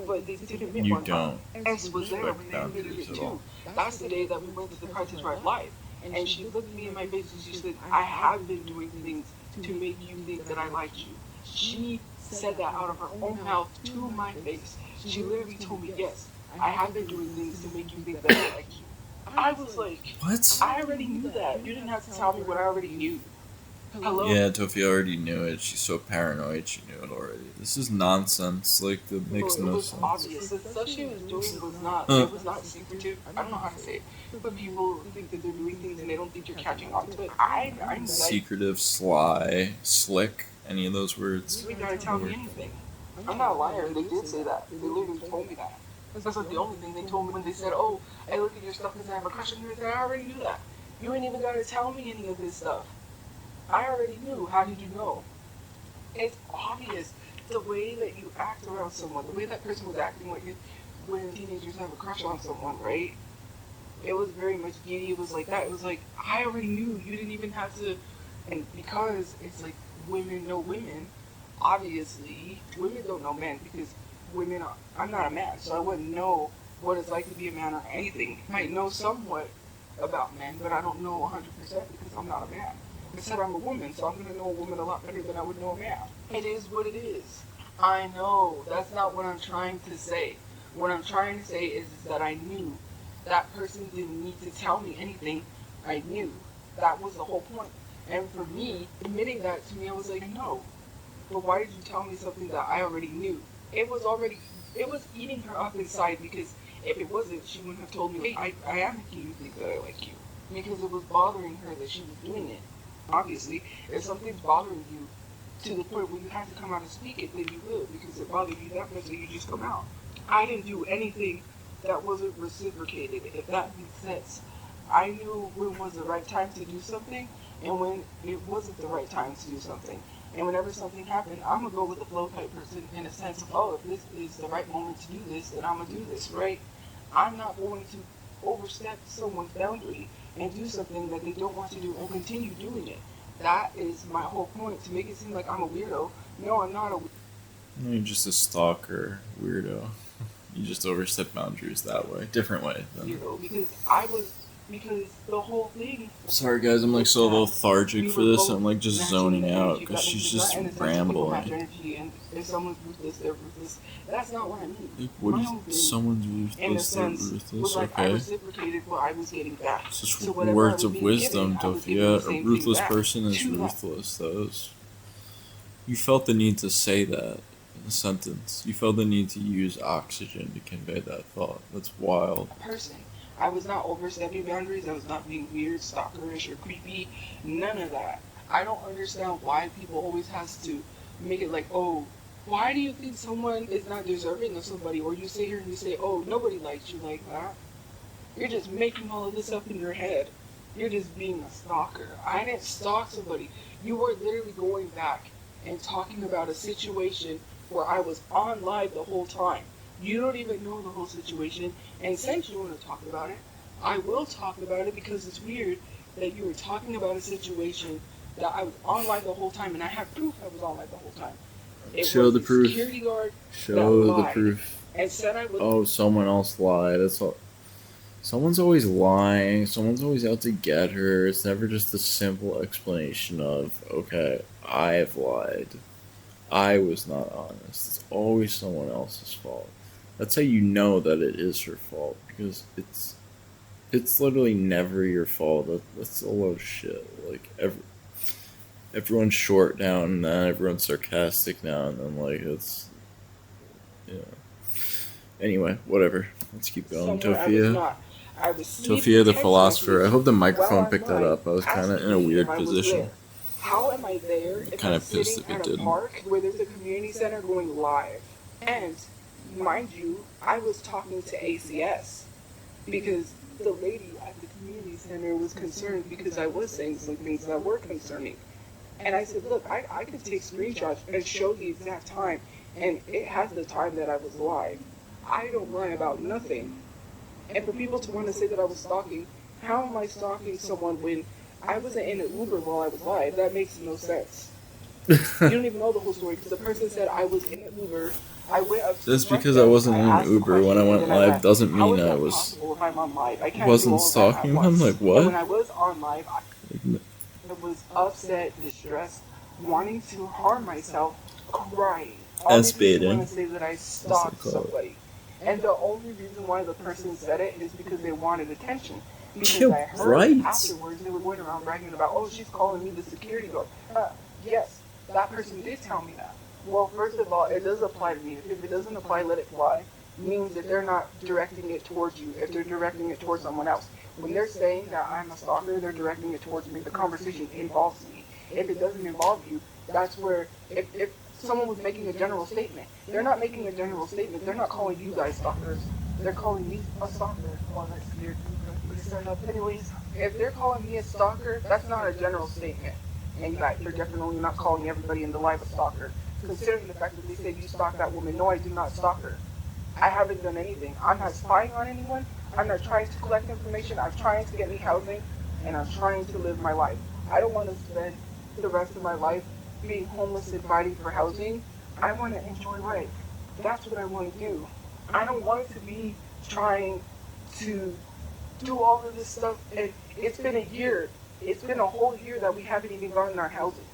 but they did admit You one time. don't S was there when they admitted it too. That's the day that we went to the Price is Right live. And she looked me in my face and she said, I have been doing things to make you think that I like you. She said that out of her own mouth to my face. She literally told me, yes, I have been doing things to make you think that I like you. I was like, What? I already knew that. You didn't have to tell me what I already knew. Hello? Yeah, Tophia already knew it. She's so paranoid, she knew it already. This is nonsense. Like, that makes It no was sense. obvious. The stuff she was doing was not, it was not secretive. I don't know how to say it. But people think that they're doing things and they don't think you're catching on to it. I'm like, Secretive, sly, slick, any of those words. you gotta tell me anything. I'm not a liar. They did say that. They literally told me that. That's like the only thing they told me when they said, oh, I look at your stuff because I have a crush on you. I already knew that. You ain't even gotta tell me any of this stuff. I already knew. How did you know? It's obvious. The way that you act around someone, the way that person was acting when teenagers have a crush on someone, right? It was very much giddy. It was like that. It was like, I already knew. You didn't even have to. And because it's like women know women, obviously, women don't know men because women are, I'm not a man, so I wouldn't know what it's like to be a man or anything. I might know somewhat about men, but I don't know 100% because I'm not a man. Instead, I'm a woman, so I'm going to know a woman a lot better than I would know a man. It is what it is. I know. That's not what I'm trying to say. What I'm trying to say is that I knew that person didn't need to tell me anything. I knew. That was the whole point. And for me, admitting that to me, I was like, no. But why did you tell me something that I already knew? It was eating her up inside because if it wasn't, she wouldn't have told me, hey, I am making you think that I like you. Because it was bothering her that she was doing it. Obviously, if something's bothering you to the point where you have to come out and speak it, then you will, because it bothered you that much that you just come out. I didn't do anything that wasn't reciprocated, if that makes sense. I knew when was the right time to do something and when it wasn't the right time to do something. And whenever something happened, I'm going to go with the flow type person in a sense of, oh, if this is the right moment to do this, then I'm going to do this, right? I'm not going to overstep someone's boundary and do something that they don't want to do and continue doing it. That is my whole point, to make it seem like I'm a weirdo. No, I'm not a weirdo. You're just a stalker, weirdo. You just overstep boundaries that way. Different way. Because the whole thing. Sorry guys, I'm like so lethargic for this. I'm like just zoning out because she's just rambling. And if someone's ruthless, they're ruthless. That's not what I mean. Like, what do you, someone's ruthless, they're ruthless, like I okay. reciprocated what I was getting back. Such words of wisdom, Tophia. A ruthless person is ruthless. Those. You felt the need to say that in a sentence. You felt the need to use oxygen to convey that thought. That's wild. Person. I was not overstepping boundaries. I was not being weird, stalkerish, or creepy. None of that. I don't understand why people always has to make it like, oh, why do you think someone is not deserving of somebody? Or you sit here and you say, oh, nobody likes you like that. You're just making all of this up in your head. You're just being a stalker. I didn't stalk somebody. You were literally going back and talking about a situation where I was on live the whole time. You don't even know the whole situation, and since you want to talk about it, I will talk about it because it's weird that you were talking about a situation that I was on live the whole time, and I have proof I was on live the whole time. Show the proof. Security guard Show the proof. And said I was. Oh, someone else lied. That's all. Someone's always lying. Someone's always out to get her. It's never just a simple explanation of, okay, I have lied. I was not honest. It's always someone else's fault. That's how you know that it is her fault, because it's literally never your fault. That's a lot of shit. Like everyone's short now and then, everyone's sarcastic now and then. Like it's, yeah. Anyway, whatever. Let's keep going. Tophia. Tophia the philosopher. I hope the microphone picked that up. I was kind of in a weird position. How am I there if kind I'm of pissed sitting if it at a didn't. park where there's a community center going live? And mind you, I was talking to ACS because the lady at the community center was concerned because I was saying some things that were concerning. And I said, look, I could take screenshots and show the exact time, and it has the time that I was live. I don't lie about nothing. And for people to want to say that I was stalking, how am I stalking someone when I wasn't in an Uber while I was live? That makes no sense. You don't even know the whole story because the person said I was in an Uber, I went up to Just the front because I desk, wasn't I in an asked the Uber when I question, and went then I live left. doesn't How mean is I that possible if I'm on live? I can't do wasn't all of that at stalking them. once. Like And when what? I was on live, I was upset, distressed, wanting to harm myself, crying. S Obviously, you want baiting, to say that I as they stalked call it. somebody. And the only reason why the person said it is because they wanted attention. Because Yeah, I heard right. afterwards they were going around bragging about, oh, she's calling me the security guard. Yes, that person did tell me that. Well, first of all, it does apply to me. If it doesn't apply, let it fly. Means if they're not directing it towards you, if they're directing it towards someone else. When they're saying that I'm a stalker, they're directing it towards me. The conversation involves me. If it doesn't involve you, that's where, if someone was making a general statement, they're not making a general statement. They're not calling you guys stalkers. They're calling me a stalker. Oh, that's weird. Anyways, if they're calling me a stalker, that's not a general statement. And that they're definitely not calling everybody in the live a stalker. Considering the fact that they said you stalked that woman. No, I do not stalk her. I haven't done anything. I'm not spying on anyone. I'm not trying to collect information. I'm trying to get me housing, and I'm trying to live my life. I don't want to spend the rest of my life being homeless and fighting for housing. I want to enjoy life. That's what I want to do. I don't want to be trying to do all of this stuff. And it's been a year. It's been a whole year that we haven't even gotten our housing.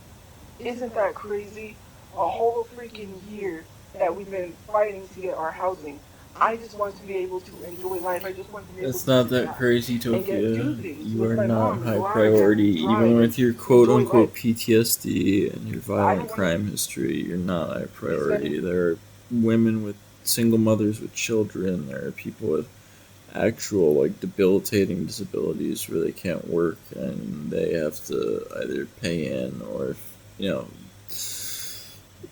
Isn't that crazy? A whole freaking year that we've been fighting to get our housing. I just want to be able to enjoy life. I just want to be able It's to not sit that down crazy, and get do Tophia. things You with are my not mom and high go out again priority, and even drive and with your quote enjoy unquote life. PTSD and your I violent don't want to crime history. You're not high be priority. spending. There are women with single mothers with children. There are people with actual like debilitating disabilities where they can't work and they have to either pay in or you know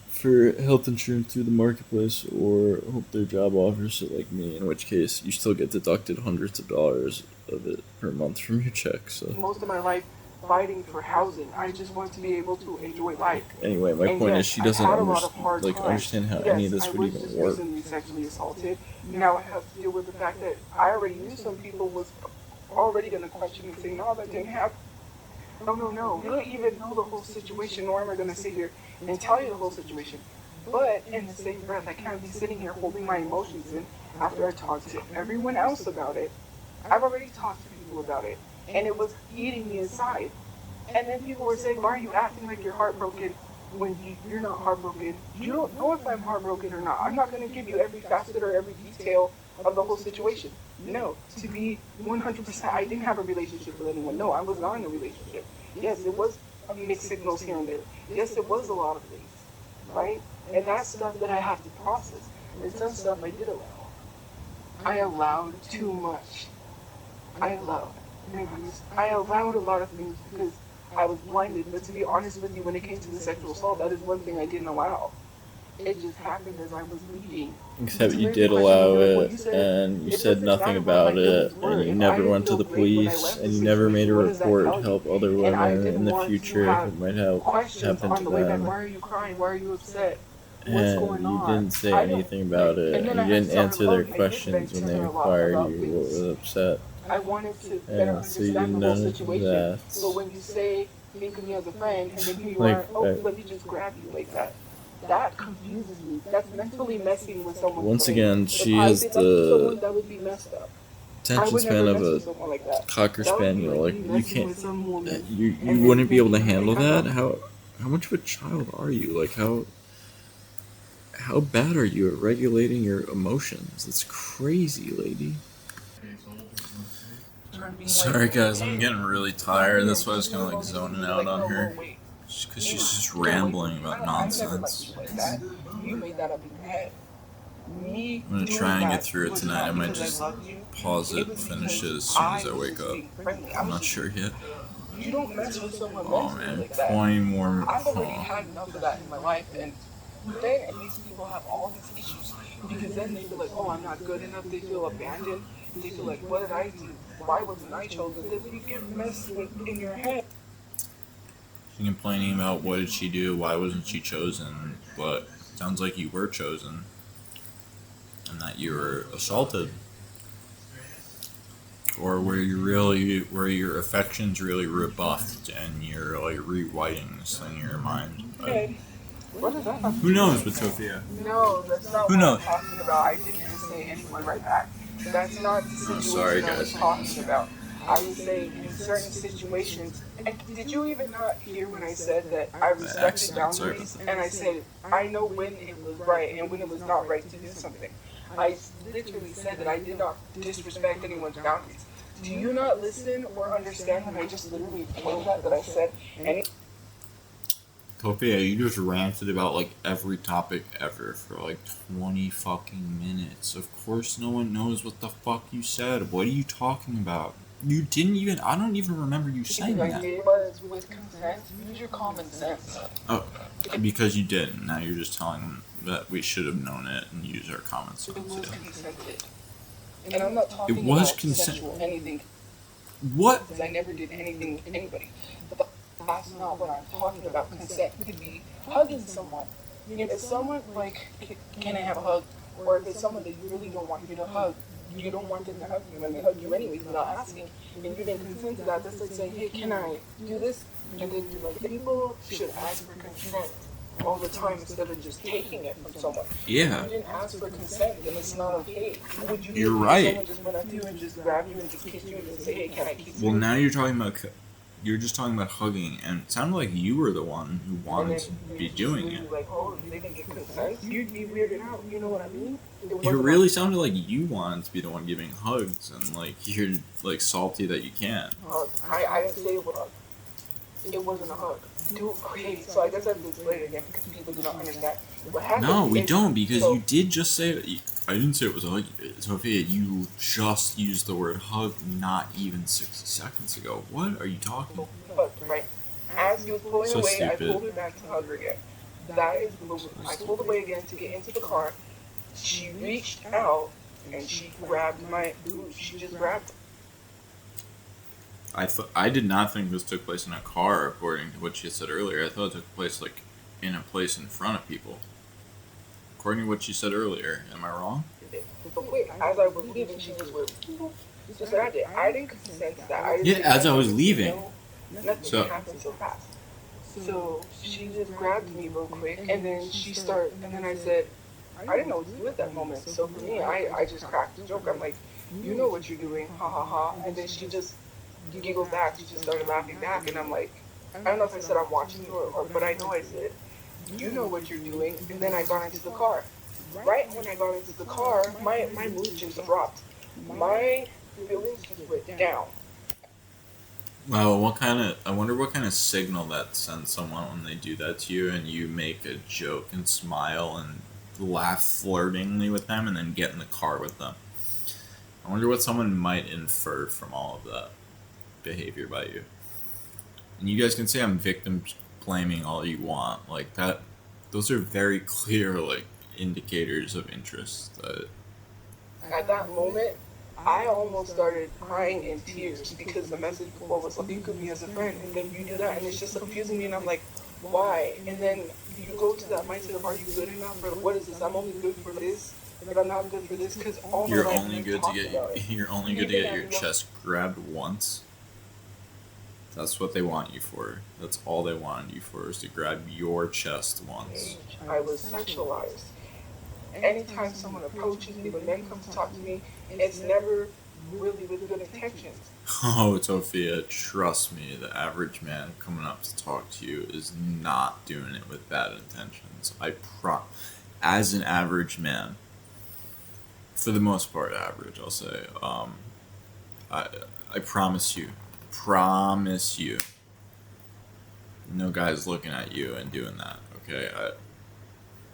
for health insurance through the marketplace or hope their job offers it like me, in which case you still get deducted hundreds of dollars of it per month from your check. So Most of my life fighting for housing. I just want to be able to enjoy life. anyway, my And point is yes, she I've doesn't had a lot of hard times. understand how any of Yes, this I would was even just work. recently sexually assaulted. Now I have to deal with the fact that I already knew some people was already going to question and say, no, that didn't happen. No, no, no. You don't even know the whole situation, nor am I going to sit here and tell you the whole situation. But in the same breath, I can't be sitting here holding my emotions in after I talked to everyone else about it. I've already talked to people about it, and it was eating me inside. And then people were saying, why are you acting like you're heartbroken when you're not heartbroken? You don't know if I'm heartbroken or not. I'm not going to give you every facet or every detail of the whole situation. No, to be 100%, I didn't have a relationship with anyone. No, I was not in a relationship. Yes, it was mixed signals here and there. Yes, it was a lot of things, right? And that's stuff that I have to process. And some stuff I did allow. I allowed too much. I allowed. I allowed a lot of things because I was blinded. But to be honest with you, when it came to the sexual assault, that is one thing I didn't allow. It just happened as I was leaving. But Except to you raise the did question allow of what it, you said, and you it said doesn't nothing matter what my about it, feelings and were. you If I never didn't went to feel the great when I police, left the and you never made a situation, what does that report tell to you? help other And I women in didn't the want to future have who might help questions happen on to the way back. them. Why are you crying? Why are you upset? What's And going you on? didn't say I don't. anything about And it, then and I you had didn't started answer their love. I did questions vent when to they her a lot inquired about you what things. was upset. I wanted to better And so you did understand the whole none of situation. that. So when you say, think of me as a friend, and then here you Like, are, oh, let me just grab you like that. That confuses me. That's mentally messing with someone's once brain. again, If she I is did that to the someone, that would be messed up. I attention would span never of mess a with someone like that. cocker That would be spaniel. like Like me you messing can't, with some woman you and then wouldn't be able to thinking that handle if I'm that. not. How much of a child are you? Like how bad are you at regulating your emotions? It's crazy, lady. Sorry guys, I'm getting really tired. That's why I was kind of like zoning out on her, because she's just rambling about I never liked nonsense. you like that. You made that up in your head. Me I'm gonna doing try and get that through it was tonight. I not might because I just loved you. pause It it, was finish it because as soon as I I was wake just up. being friendly. I I'm was not just sure yet. you don't mess with someone Oh mentally man, like that. 20 more. I've already Oh. had enough of that in my life, and then it makes people have all these issues because then they feel like, oh, I'm not good enough. They feel abandoned. They feel like, what did I do? Why wasn't I chosen? Then you get messed with in your head. She's complaining about what did she do, why wasn't she chosen, but it sounds like you were chosen, and that you were assaulted. Or where your affections really rebuffed and you're like rewriting this thing in your mind. Head. What is that? Who knows with Tophia? No, that's not Who what knows? I'm talking about. I didn't just say anyone right back. That's not the Oh, situation sorry, I was guys. talking about. I was saying in certain situations, and did you even not hear when I said that I respected Accident, sorry about boundaries? that. And I said, I know when it was right and when it was not right to do something. I literally said that I did not disrespect anyone's boundaries. Do you not listen or understand when I just literally told that I said any? Tophia, you just ranted about like every topic ever for like 20 fucking minutes. Of course no one knows what the fuck you said. What are you talking about? You didn't even, I don't even remember you saying Because I that. did was with consent. Use your common sense. Oh, because you didn't. Now you're just telling them that we should have known it and use our common It sense. was Yeah. consented. And I'm not talking It was about consent. sexual anything, What? because I never did anything with anybody. But that's not what I'm talking about. Consent could be hugging someone. If someone, like, can I have a hug? Or if it's someone that you really don't want you to hug, you don't want them to hug you, and they hug you anyways without asking, and you didn't consent to that, that's like saying, hey, can I do this? And then you're like, people should ask for consent all the time instead of just taking it from someone. Yeah. If you didn't ask for consent, then it's not okay. Would you You're if right. someone just went up to you and just grabbed you and just kissed you and just say, hey, can I kiss you? Well, now you're talking about, you're just talking about hugging, and it sounded like you were the one who And wanted then to you be just doing really it. like, oh, they didn't get consent? You'd be weirded out, you know what I mean? It really sounded like you wanted to be the one giving hugs, and like you're like salty that you can't. I didn't say it was a hug. It wasn't a hug. Okay, so I guess I have to explain it again because people do not understand what happened. No, we is- don't, because so- you did just say that. I didn't say it was a hug, Tophia. You just used the word hug not even 60 seconds ago. What are you talking? But, right. As he was pulling So away, I stupid. pulled her back to hug her again. That is, I pulled away again to get into the car. She reached out and she grabbed my boot. She just grabbed. I did not think this took place in a car, according to what she said earlier. I thought it took place like in a place in front of people. According to what she said earlier, am I wrong? But wait, as I was leaving, she just went. Just what I did. I didn't consent to that. I didn't Yeah, say as I was nothing. leaving. No, nothing So- happened so fast. So she just grabbed me real quick, and then she started. And then I said, I didn't know what to do at that moment. So for me, I just cracked a joke. I'm like, you know what you're doing, ha ha ha. And then she just giggled back. She just started laughing back, and I'm like, I don't know if I said I'm watching you, but I know I said, you know what you're doing. And then I got into the car. Right when I got into the car, my mood just dropped. My feelings just went down. Well, I wonder what kind of signal that sends someone when they do that to you and you make a joke and smile and laugh flirtingly with them and then get in the car with them. I wonder what someone might infer from all of that behavior by you. And you guys can say I'm victim blaming all you want. Like that, those are very clear, like, indicators of interest. At that moment, I almost started crying in tears because the message before was like, you could be as a friend, and then you do that, and it's just confusing me, and I'm like, why? And then you go to that mindset of, are you good enough? Or what is this? I'm only good for this, but I'm not good for this because all my You're life only I've good to talked get about it. you're only good to get your chest grabbed once. That's what they want you for. That's all they wanted you for, is to grab your chest once. I was sexualized. Anytime someone approaches me, when men come to talk to me, it's never really with good intentions. Oh, Tophia, trust me, the average man coming up to talk to you is not doing it with bad intentions. As an average man, for the most part average, I'll say, I promise you, no guy's looking at you and doing that, okay?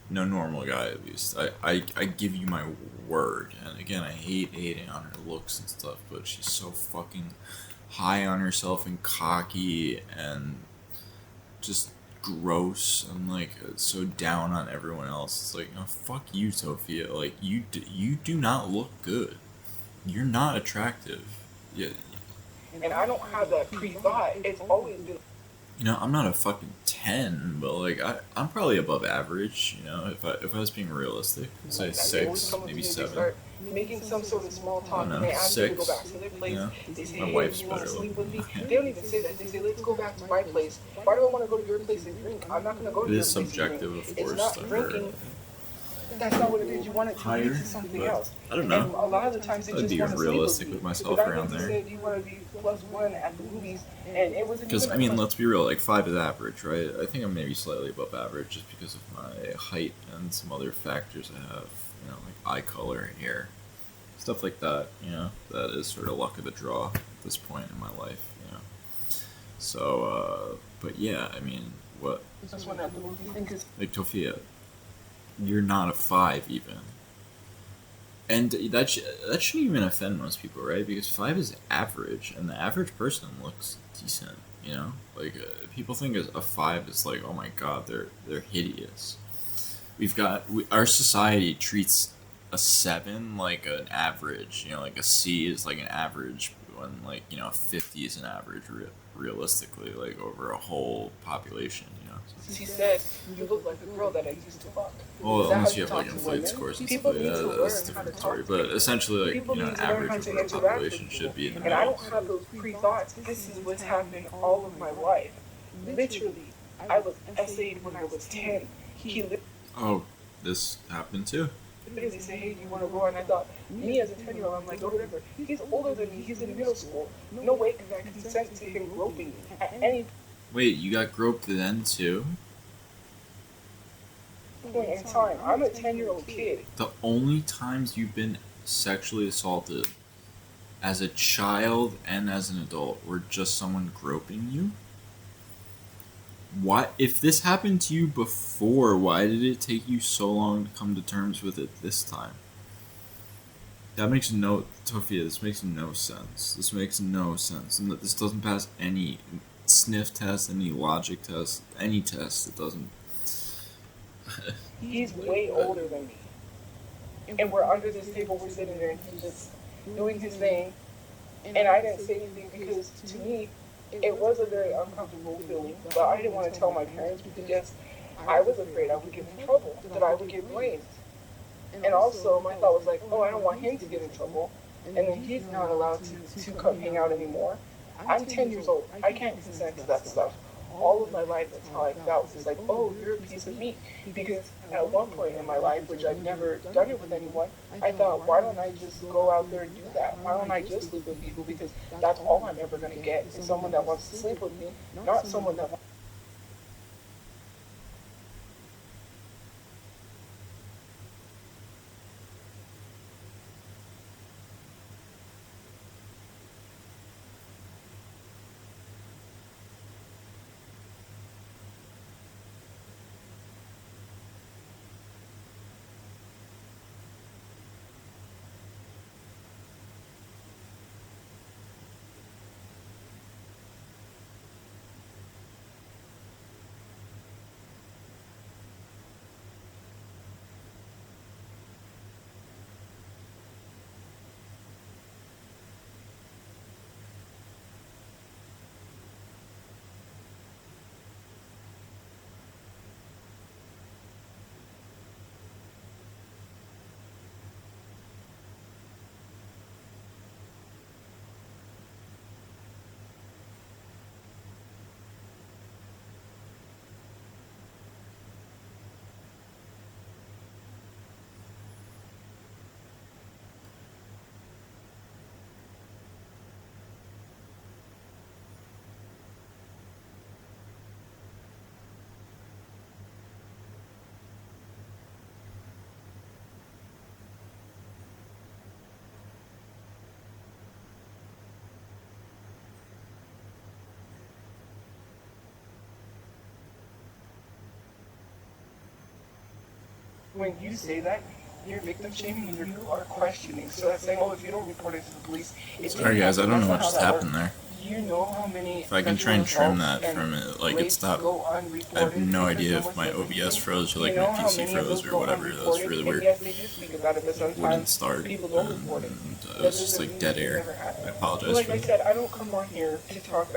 No normal guy, at least. I give you my word. And again, I hate hating on her looks and stuff, but she's so fucking high on herself and cocky and just gross and like so down on everyone else. It's like, no, fuck you, Tophia. Like, you do not look good. You're not attractive. Yeah. And I don't have that pre-thought. It's always been. You know, I'm not a fucking 10, but like I'm probably above average. You know, if I was being realistic, I'd say They always 6, come up to maybe me, they 7. start making some sort of small I don't talk, and know, they ask me to go 6. back to their You place. know, They say, my hey, wife's you want better to sleep looking with than me? I am. They don't even say that. They say, let's go back to my place. Why do I want to go to your place and drink? I'm not going to go to It your is place and drink. subjective, of It's course, not to drinking. her. That's not what it is. You want it to lead Higher, to something but else. I don't And know. a lot of the times they I'd just be want to sleep with realistic me. with The myself guy around who there. said, do you want to be +1 at the movies? And it wasn't Because, even I a mean, question. let's be real, like, 5 is average, right? I think I'm maybe slightly above average just because of my height and some other factors I have, you know, like eye color, hair, stuff like that, you know? That is sort of luck of the draw at this point in my life, you know? So, but yeah, I mean, what? This one at the movie thing is Like, Tophia, you're not a 5 even. And that shouldn't even offend most people, right? Because 5 is average, and the average person looks decent. You know, like people think a 5 is like, oh my god, they're hideous. Our society treats a 7 like an average. You know, like a C is like an average, when like you know a 50 is an average realistically, like over a whole population. You know. she said, you look like a girl that I used to fuck. Well, Is that how unless you you have like talk to inflated women? scores and People stuff like need to that, learn that's a how to different talk story. to But people. essentially, like People you know, need an to learn average how of to our interact with population people. should be in the And I middle. don't have those pre-thoughts. This is what's happened all of my life. Literally, I was essayed when I was 10. He Oh, this happened too. literally said, hey, do you want to go? And I thought, me as a 10-year-old, I'm like, oh, whatever. He's older than me. He's in middle school. No way can I consent to him groping me at any Wait, you got groped then too? point in time. I'm a 10-year-old kid. The only times you've been sexually assaulted as a child and as an adult were just someone groping you? Why, if this happened to you before, why did it take you so long to come to terms with it this time? That makes no, Tophia, this makes no sense. This makes no sense. And this doesn't pass any sniff test, any logic test, any test. It doesn't. He's way older than me. And we're under this table, we're sitting there, and he's just doing his thing. And I didn't say anything because, to me, it was a very uncomfortable feeling. But I didn't want to tell my parents because I was afraid I would get in trouble, that I would get blamed. And also, my thought was like, oh, I don't want him to get in trouble. And then he's not allowed to come hang out anymore. I'm 10 years old. I can't consent to that stuff. All of my life, that's how I felt. It's like, oh, you're a piece of meat. Because at one point in my life, which I've never done it with anyone, I thought, why don't I just go out there and do that? Why don't I just sleep with people? Because that's all I'm ever going to get is someone that wants to sleep with me, not someone that wants. When you say that, you're victim shaming and you are questioning. So that's saying, oh, if you don't report it to the police, it's Sorry guys, I don't know what just happened there. You know how many If I can try and trim that from it, like it stopped. I have no idea if my OBS froze or like my PC froze or whatever. That was really weird. Wouldn't start, and it was just like dead air. I apologize like for I that. said, I don't come on here to talk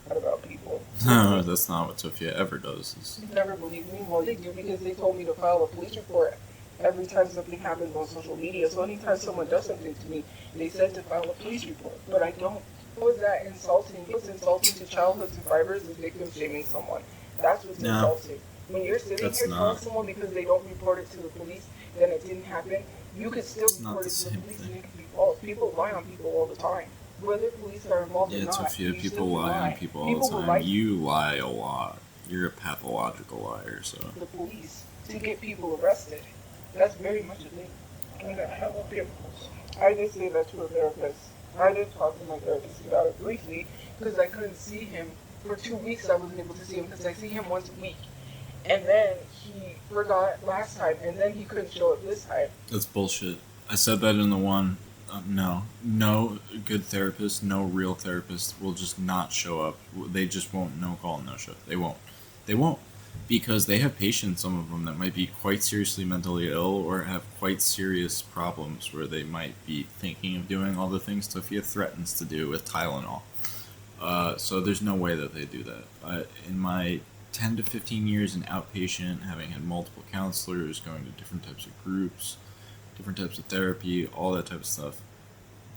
about people. No, that's not what Tophia ever does. You never believe me? Well, they do because they told me to file a police report every time something happens on social media. So anytime someone does something to me, they said to file a police report. But I don't. How is that insulting? It's insulting to childhood survivors and victim shaming someone. That's what's insulting. When you're sitting here telling someone because they don't report it to the police, then it didn't happen, you could still report it to the police and it could be false. People lie on people all the time. Whether police are involved or not. Yeah, Tophia, people lie on people all the time. You lie a lot. You're a pathological liar, so. The police to get people arrested. That's very much a thing. I'm gonna have a people. I did say that to a therapist. I did talk to my therapist about it briefly because I couldn't see him. For 2 weeks I wasn't able to see him because I see him once a week. And then he forgot last time, and then he couldn't show up this time. That's bullshit. I said that in the one. No good therapist, no real therapist will just not show up. They just won't. No call, no show. They won't. Because they have patients, some of them, that might be quite seriously mentally ill or have quite serious problems where they might be thinking of doing all the things Tophia threatens to do with Tylenol. So there's no way that they do that. In my 10 to 15 years in outpatient, having had multiple counselors, going to different types of groups, different types of therapy, all that type of stuff,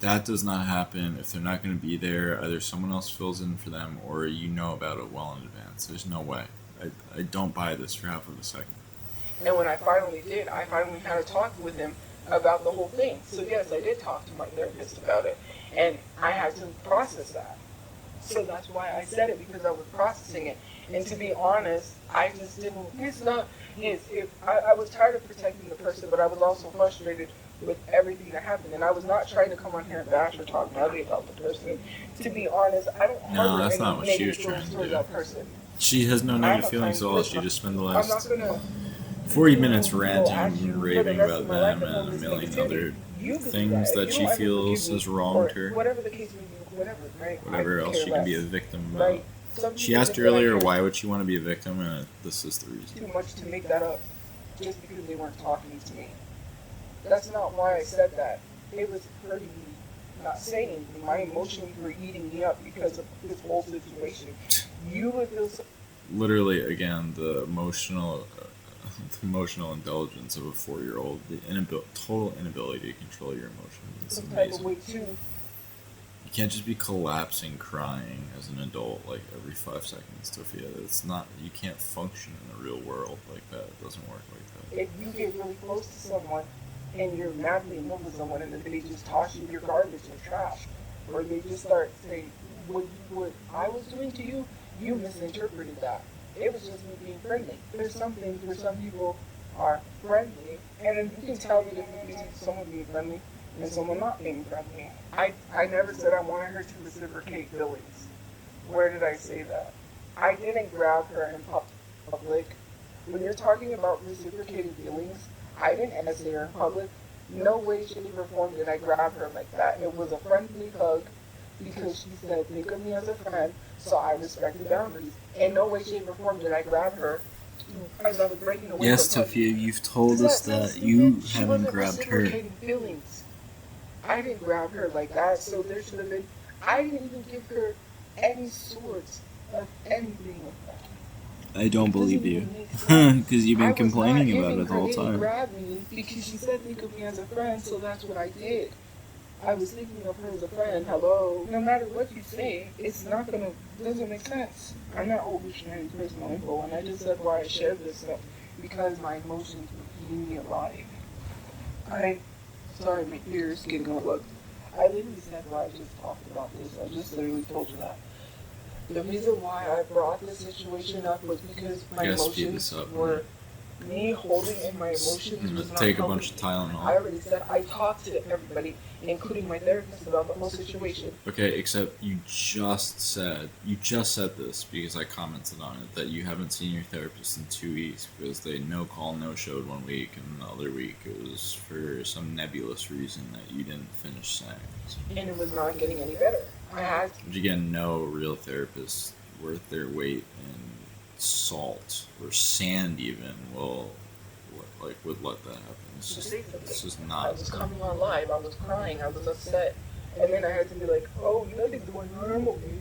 that does not happen if they're not going to be there. Either someone else fills in for them or you know about it well in advance. There's no way. I don't buy this for half of a second. And when I finally did, I finally had a talk with him about the whole thing. So yes, I did talk to my therapist about it, and I had to process that. So that's why I said it, because I was processing it. And to be honest, I just didn't. I was tired of protecting the person, but I was also frustrated with everything that happened. And I was not trying to come on here and bash or talk badly about the person. To be honest, I don't harbor any negative feelings towards that person. She has no negative feelings at all. She just spent the last 40 minutes ranting and raving about them and a million other things that she feels has wronged her. Whatever the case may be, whatever, right? Whatever else she can be a victim of. She asked earlier why would she want to be a victim, and this is the reason. Too much to make that up just because they weren't talking to me. That's not why I said that. It was hurting me, not saying anything. My emotions were eating me up because of this whole situation. You would feel so. Literally, again, the emotional intelligence of a 4-year-old, the total inability to control your emotions. It's amazing. You can't just be collapsing, crying as an adult like every 5 seconds, Tophia. It's not. You can't function in the real world like that. It doesn't work like that. If you get really close to someone and you're madly in love with someone, and then they just toss you your garbage or trash, or they just start saying, "What I was doing to you, you misinterpreted that. It was just me being friendly." There's some things where some people are friendly, and then you can tell the difference between someone being friendly and someone not being friendly. I never said I wanted her to reciprocate feelings. Where did I say that? I didn't grab her in public. When you're talking about reciprocating feelings, I didn't ask her in public. No way, shape, or form did I grab her like that. It was a friendly hug because she said, "Think of me as a friend," so I respect the boundaries. In no way, shape, or form did I grab her as I was breaking away. Yes, Tophia, you've told us that you haven't grabbed her. Feelings. I didn't grab her like that, so there should have been. I didn't even give her any sorts of anything like that. I don't believe you, because you've been complaining about it the whole time. Grab me because she said, "Think of me as a friend," so that's what I did. I was thinking of her as a friend. Hello. No matter what you say, it's not gonna. Doesn't make sense. I'm not oversharing personal info, and I just said why I shared this stuff because my emotions were eating me alive. Sorry, my ears getting all plugged. I literally said why I just talked about this. I just literally told you that. The reason why I brought this situation up was because my emotions were. Me holding in my emotions was not take a bunch of Tylenol. I already said I talked to everybody, including my therapist, about the whole situation. Okay, except you just said this because I commented on it, that you haven't seen your therapist in 2 weeks because they no call, no showed 1 week, and the other week it was for some nebulous reason that you didn't finish saying. And it was not getting any better. But again, no real therapist worth their weight in salt or sand even would let that happen. It's just not. I was coming on live. I was crying. I was upset, and then I had to be like, "Oh, nothing's going on with me."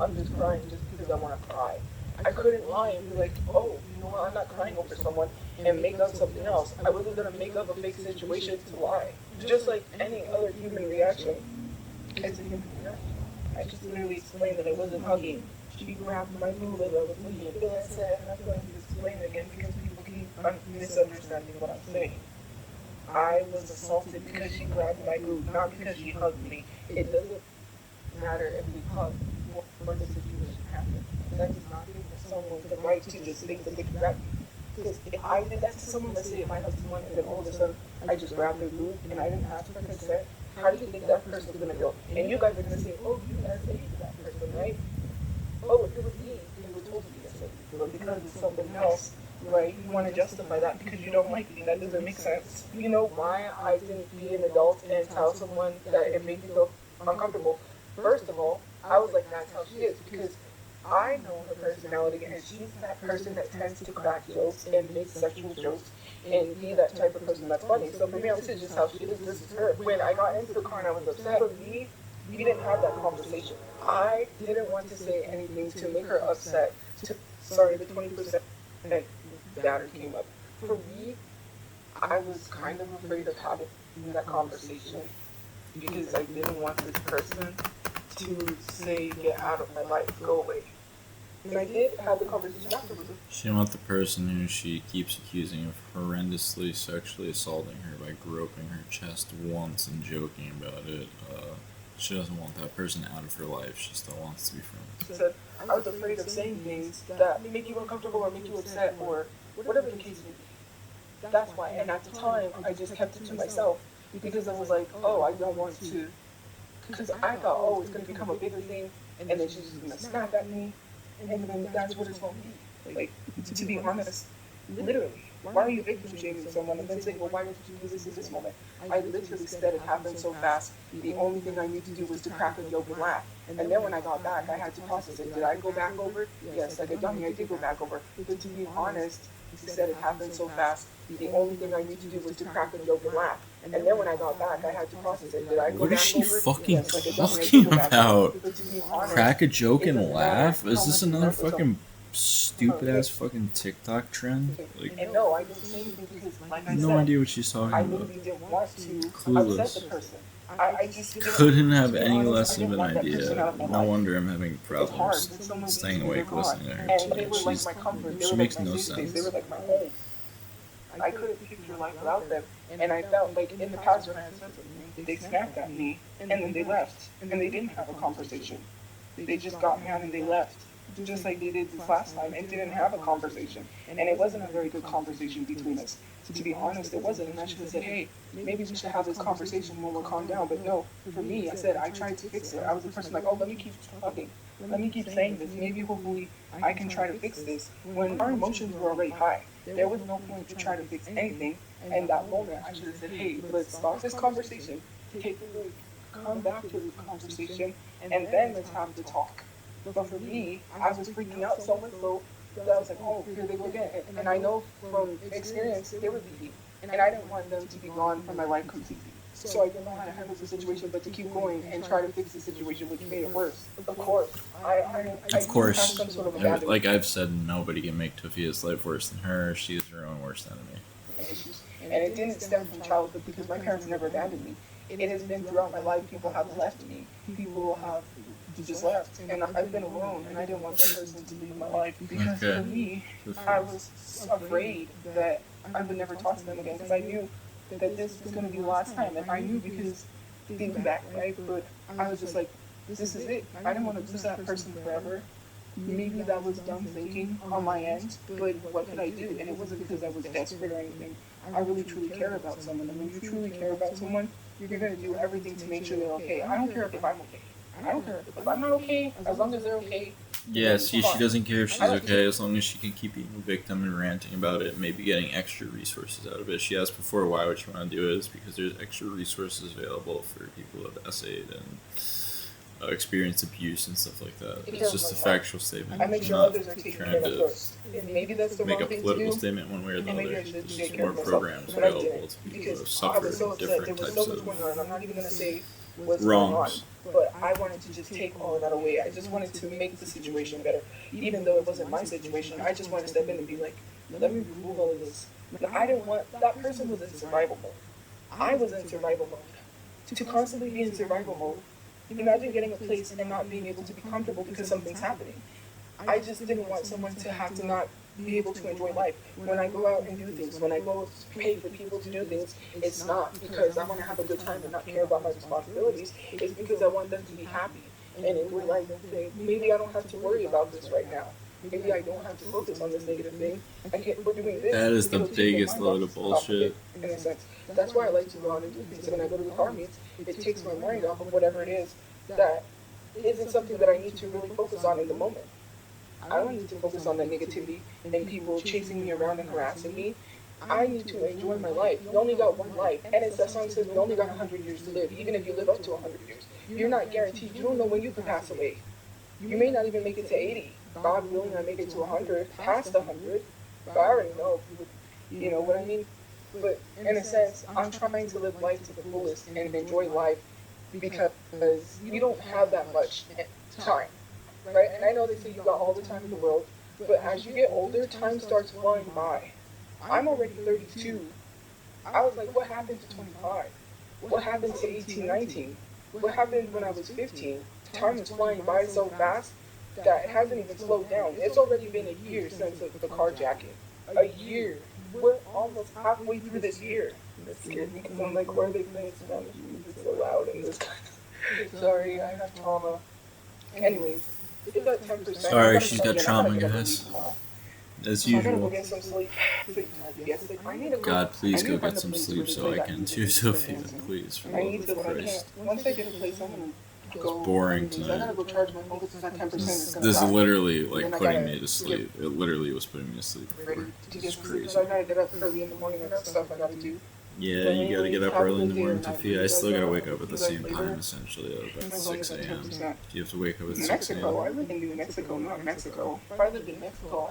I'm just crying just because I want to cry. I couldn't lie and be like, oh, you know what, I'm not crying over someone and make up something else. I wasn't going to make up a fake situation to lie. Just like any other human reaction. It's a human reaction. I just literally explained that I wasn't hugging. She grabbed my boob as I was leaving. And I said, and I'm going to explain it again because people keep misunderstanding what I'm saying. I was assaulted because she grabbed my boob, not because she hugged me. It doesn't matter if we hug or the situation happens. That does not give someone the right to just think that they can grab me. Because if I did that to someone, let's say if I hugged someone and then all of a sudden I just grabbed their boob and I didn't ask for consent, how do you think that person's gonna feel? And you guys are gonna say, oh, you guys hated that person, right? Oh, if it was me, you would totally get it. But because it's something else, right, you want to justify that because you don't like me. That doesn't make sense. You know why I didn't be an adult and tell someone that it made me feel uncomfortable? First of all, I was like, that's how she is, because I know her personality, and she's that person that tends to crack jokes and make sexual jokes and be that type of person that's funny. So for me, this is just how she is. This is her. When I got into the car and I was upset, for me, we didn't have that conversation. I didn't want to say anything to make her upset. Sorry, the 20% batter came up. For me, I was kind of afraid of having that conversation because I didn't want this person to say, get out of my life, go away. And I did have the conversation afterwards. She didn't want the person who she keeps accusing of horrendously sexually assaulting her by groping her chest once and joking about it. She doesn't want that person out of her life. She still wants to be friends. She said, I was afraid of saying things that make you uncomfortable or make you upset or whatever the case may be. That's why. And at the time, I just kept it to myself because I was like, oh, I don't want to. Because I thought, oh, it's going to become a bigger thing and then she's just going to snap at me. And then that's what it's going to be. Like, to be honest, literally, why are you victim shaming someone and then saying, well, why didn't you do this in this moment? I literally said it happened so fast. The only thing I knew to do was to crack a joke and laugh. And then when I got back, I had to process it. Did I go back over? Yes, like a dummy, I did go back over. But to be honest, he said it happened so fast. The only thing I knew to do was to crack a joke and laugh. And then when I got back, I had to process it. Did I go What back is she over? fucking Yes, like a dummy, I did talking go back over. about? But to be honest, Crack a joke it and doesn't laugh? matter Is how this much you another hurt someone. fucking stupid ass fucking TikTok trend? Like, And no, I didn't say anything because, like I no said, idea what she's talking I about. literally didn't want to Clueless. upset the person. I just didn't, Couldn't have to be any honest, less I of didn't an want that person idea. out of my No life. wonder I'm having It's hard problems when someone staying leaves me awake gone. listening to her And they tonight. were like my comfort. They She were makes like my no safe space. They sense. were like my home. I couldn't picture life without them. And I felt like in the past when I had said something, they snapped at me and then they left. And they didn't have a conversation. They just got mad and they left. Just like they did this last time and didn't have a conversation. And it wasn't a very good conversation between us. To be honest, it wasn't. And I should have said, hey, maybe we should have this conversation when we're calmed down. But no, for me, I said, I tried to fix it. I was the person like, oh, let me keep talking. Let me keep saying this. Maybe hopefully I can try to fix this. When our emotions were already high, there was no point to try to fix anything. And that moment, I should have said, hey, let's stop this conversation, take a break, come back to this conversation, and then let's have the talk. But for me, I was freaking out so much so that I was like, oh, here they go again. And I know from experience, they were leaving. And I didn't want them to be gone from my life completely. So I didn't know how to handle the situation, but to keep going and try to fix the situation, which made it worse. Of course. I Of course, had some sort of abandonment like I've said, nobody can make Tophia's life worse than her. She is her own worst enemy. issues. And it didn't stem from childhood because my parents never abandoned me. It has been throughout my life. People have left me. People have just left. And I've been alone, and I didn't want that person to leave my life because Okay. for me, I was afraid that I would never talk to them again because I knew that this was going to be the last time. And I knew because they were back, right? But I was just like, this is it. I didn't want to lose that person forever. Maybe that was dumb thinking on my end, but what could I do? And it wasn't because I was desperate or anything. I really truly care about someone. And when you truly care about someone, you're going to do everything to make sure they're okay. I don't care if I'm okay. I don't care if I'm not okay, as long as they're okay. Yeah, see, she doesn't care if she's I don't okay as long as she can keep being a victim and ranting about it, maybe getting extra resources out of it. She asked before why would she want to do it is because there's extra resources available for people who have essayed and experienced abuse and stuff like that. It's just a factual statement. I make She's sure not others are taken trying care of to first. And maybe that's the make wrong a thing to political do. statement one way or the And maybe other. I should There's take just care more of myself. programs But I available didn't. to people who Because I suffer was so upset. There different was types so much of going on. I'm not even going to say was going on. Wrongs. But I wanted to just take all of that away. I just wanted to make the situation better. Even though it wasn't my situation, I just wanted to step in and be like, let me remove all of this. I didn't want, that person was in survival mode. I was in survival mode. To constantly be in survival mode, imagine getting a place and not being able to be comfortable because something's happening. I just didn't want someone to have to not be able to enjoy life. When I go out and do things, when I go pay for people to do things, it's not because I want to have a good time and not care about my responsibilities. It's because I want them to be happy and enjoy life and say, maybe I don't have to worry about this right now. Maybe I don't have to focus on this negative thing. We're doing this. That is the biggest load of bullshit. In a sense. That's why I like to go out and do things. And when I go to the car meets, it takes my mind off of whatever it is that isn't something that I need to really focus on in the moment. I don't need to focus on that negativity and people chasing me around and harassing me. I need to enjoy my life. You only got one life. And as that song says, you only got 100 years to live. Even if you live up to 100 years, you're not guaranteed. You don't know when you can pass away. You may not even make it to 80. God willing, I make it to 100, past 100. But I already know. You know what I mean? But in a sense, I'm trying to live life to the fullest and enjoy life because you don't have that much time. Right? And I know they say you got all the time in the world, but as you get older, time starts flying by. I'm already 32. I was like, what happened to 25? What happened to 18, 19? What happened when I was 15? Time is flying by so fast that it hasn't even slowed down. It's already been a year since the carjacking. A year. We're almost halfway through this year. That scared me because I'm like, why are they playing Spanish music so loud in this kind of... Sorry, I have trauma. Anyways. It's at 10%. Sorry, she's got trauma, guys. As usual. God, please go get some sleep so I can too, Tophia. Please, for the love of Christ. Once I get a place, I'm gonna go. It's boring tonight. I gotta go charge my phone because it's at 10%. This is literally like putting me to sleep. It literally was putting me to sleep. It's crazy. I gotta get up early in the morning. I got stuff I gotta do. Yeah, you gotta get up early in the morning, Tophia. I still gotta wake up at the same time, essentially, about 6 a.m. You have to wake up at 6 Mexico, I a.m. live in New Mexico, not Mexico. If I lived in Mexico,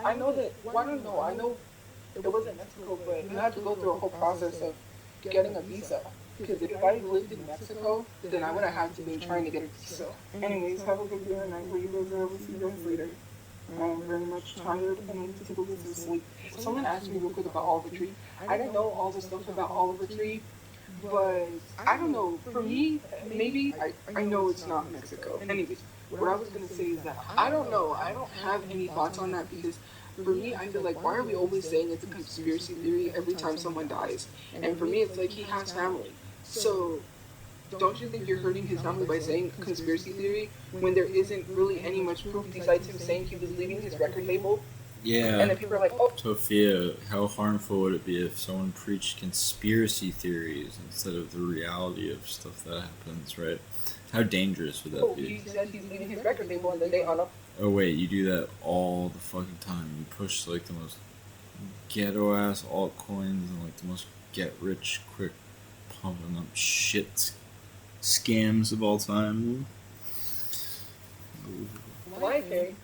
I know that, well, I don't know, I know it wasn't Mexico, but you had to go through a whole process of getting a visa. Because if I lived in Mexico, then I would have had to be trying to get a visa. Anyways, have a good day and night where you guys are. We'll see you guys later. I'm very much tired and I need to go get some sleep. Someone asked me real quick about Oliver Tree. I didn't know all the stuff about Oliver Tree, but I don't know. For me, maybe I know it's not Mexico. Anyways, what I was gonna say is that I don't know. I don't have any thoughts on that because for me, I feel like why are we always saying it's a conspiracy theory every time someone dies? And for me, it's like he has family. So don't you think you're hurting his family by saying conspiracy theory when there isn't really any much proof besides him saying he was leaving his record label? Yeah. And then people are like, oh. Tophia, how harmful would it be if someone preached conspiracy theories instead of the reality of stuff that happens, right? How dangerous would that be? He said he's leaving his record label and then they on up. Oh wait, you do that all the fucking time. You push like the most ghetto ass altcoins and like the most get rich quick pumping up shit scams of all time. Why, okay?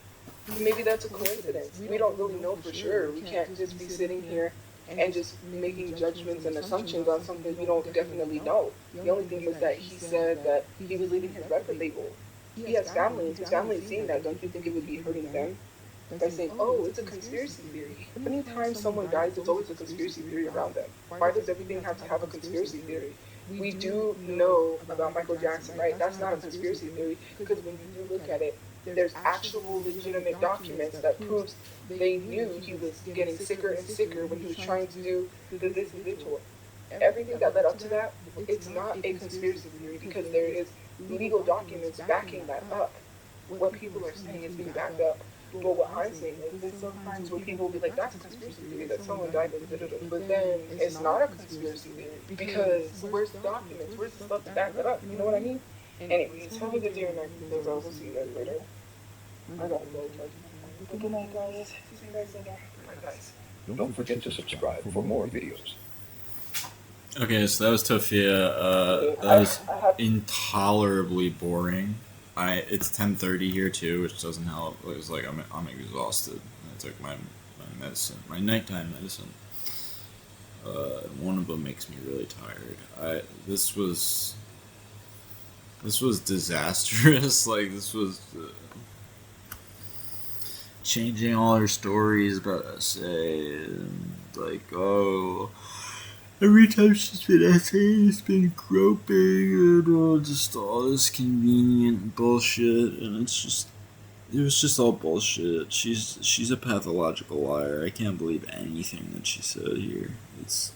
Maybe that's a coincidence. We don't really know for sure. We can't just be sitting here and just making judgments and assumptions on something we don't definitely know. The only thing is that he said that he was leaving his record label. He has family, and his family is seeing that. Don't you think it would be hurting them? By saying, oh, it's a conspiracy theory. Anytime someone dies, there's always a conspiracy theory around them. Why does everything have to have a conspiracy theory? We do know about Michael Jackson, right? That's not a conspiracy theory, because when you do look at it, there's actual legitimate documents that proves they knew he was getting sicker and sicker when he was trying to do this tour. Everything that led up to that, it's not a conspiracy theory because there is legal documents backing that up. What people are saying is being backed up. But what I'm saying is there's sometimes where people will be like, that's a conspiracy theory that someone died of da-da-da. But then it's not a conspiracy theory because where's the documents? Where's the stuff to back that up? You know what I mean? Anyways, have a good day and night. I'll see you guys later. I gotta go. Good night, guys. See you guys later. Bye, guys. Don't forget to subscribe for more videos. Okay, so that was Tophia. That was intolerably boring. It's 10:30 here too, which doesn't help. It was like I'm exhausted. I took my medicine, my nighttime medicine. One of them makes me really tired. This was This was disastrous. Like, this was changing all her stories about us. And, like, oh, every time she's been essaying, it's been groping and just all this convenient bullshit. And it was just all bullshit. She's a pathological liar. I can't believe anything that she said here. It's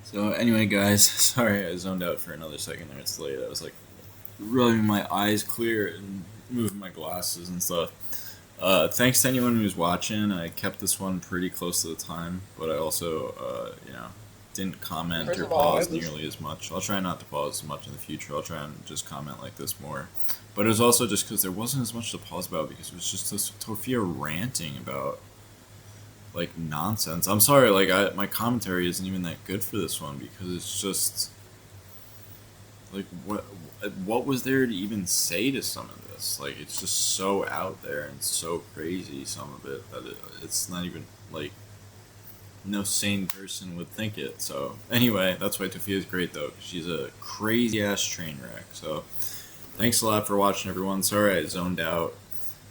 So anyway, guys, sorry I zoned out for another second there. It's late. I was like rubbing my eyes clear and moving my glasses and stuff. Thanks to anyone who's watching. I kept this one pretty close to the time, but I also, didn't comment First or of all, pause it was- nearly as much. I'll try not to pause as much in the future. I'll try and just comment like this more. But it was also just because there wasn't as much to pause about because it was just this Tophia ranting about like nonsense. I'm sorry, like my commentary isn't even that good for this one because it's just like what was there to even say to some of this? Like it's just so out there and so crazy some of it that it's not even like no sane person would think it. So anyway, that's why Tophia is great though. She's a crazy ass train wreck. So thanks a lot for watching, everyone. Sorry I zoned out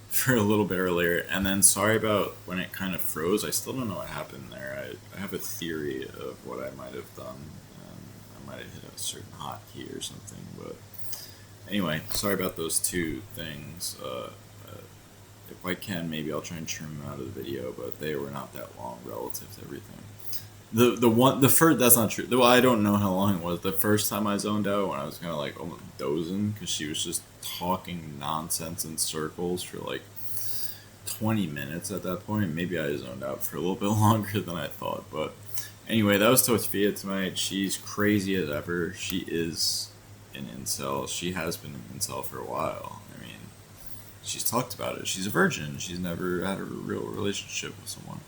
for a little bit earlier, and then sorry about when it kind of froze. I still don't know what happened there. I have a theory of what I might have done. I might have hit a certain hotkey or something, but anyway, sorry about those two things. If I can, maybe I'll try and trim them out of the video, but they were not that long relative to everything. The first, that's not true. Well, I don't know how long it was. The first time I zoned out, when I was kind of like almost dozing because she was just talking nonsense in circles for like 20 minutes at that point. Maybe I zoned out for a little bit longer than I thought. But anyway, that was Tophia tonight. She's crazy as ever. She is an incel. She has been an incel for a while. I mean, she's talked about it. She's a virgin. She's never had a real relationship with someone.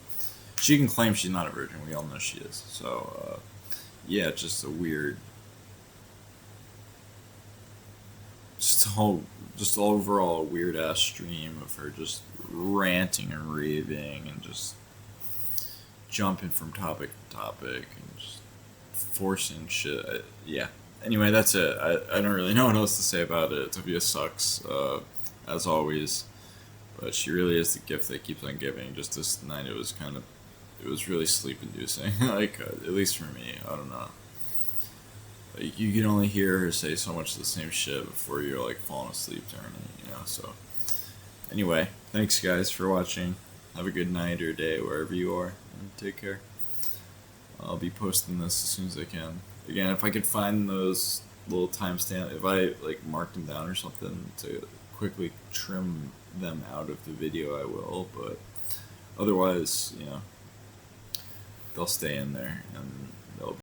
She can claim she's not a virgin. We all know she is. So, yeah, just a weird, just overall weird ass stream of her just ranting and raving and just jumping from topic to topic and just forcing shit. Yeah. Anyway, that's it. I don't really know what else to say about it. Tophia sucks, as always. But she really is the gift that keeps on giving. Just this night, it was really sleep-inducing. Like, at least for me, I don't know. Like, you can only hear her say so much of the same shit before you're, like, falling asleep during it, so. Anyway, thanks, guys, for watching. Have a good night or day, wherever you are, and take care. I'll be posting this as soon as I can. Again, if I could find those little timestamps, if I, like, marked them down or something to quickly trim them out of the video, I will, but otherwise, they'll stay in there, and they'll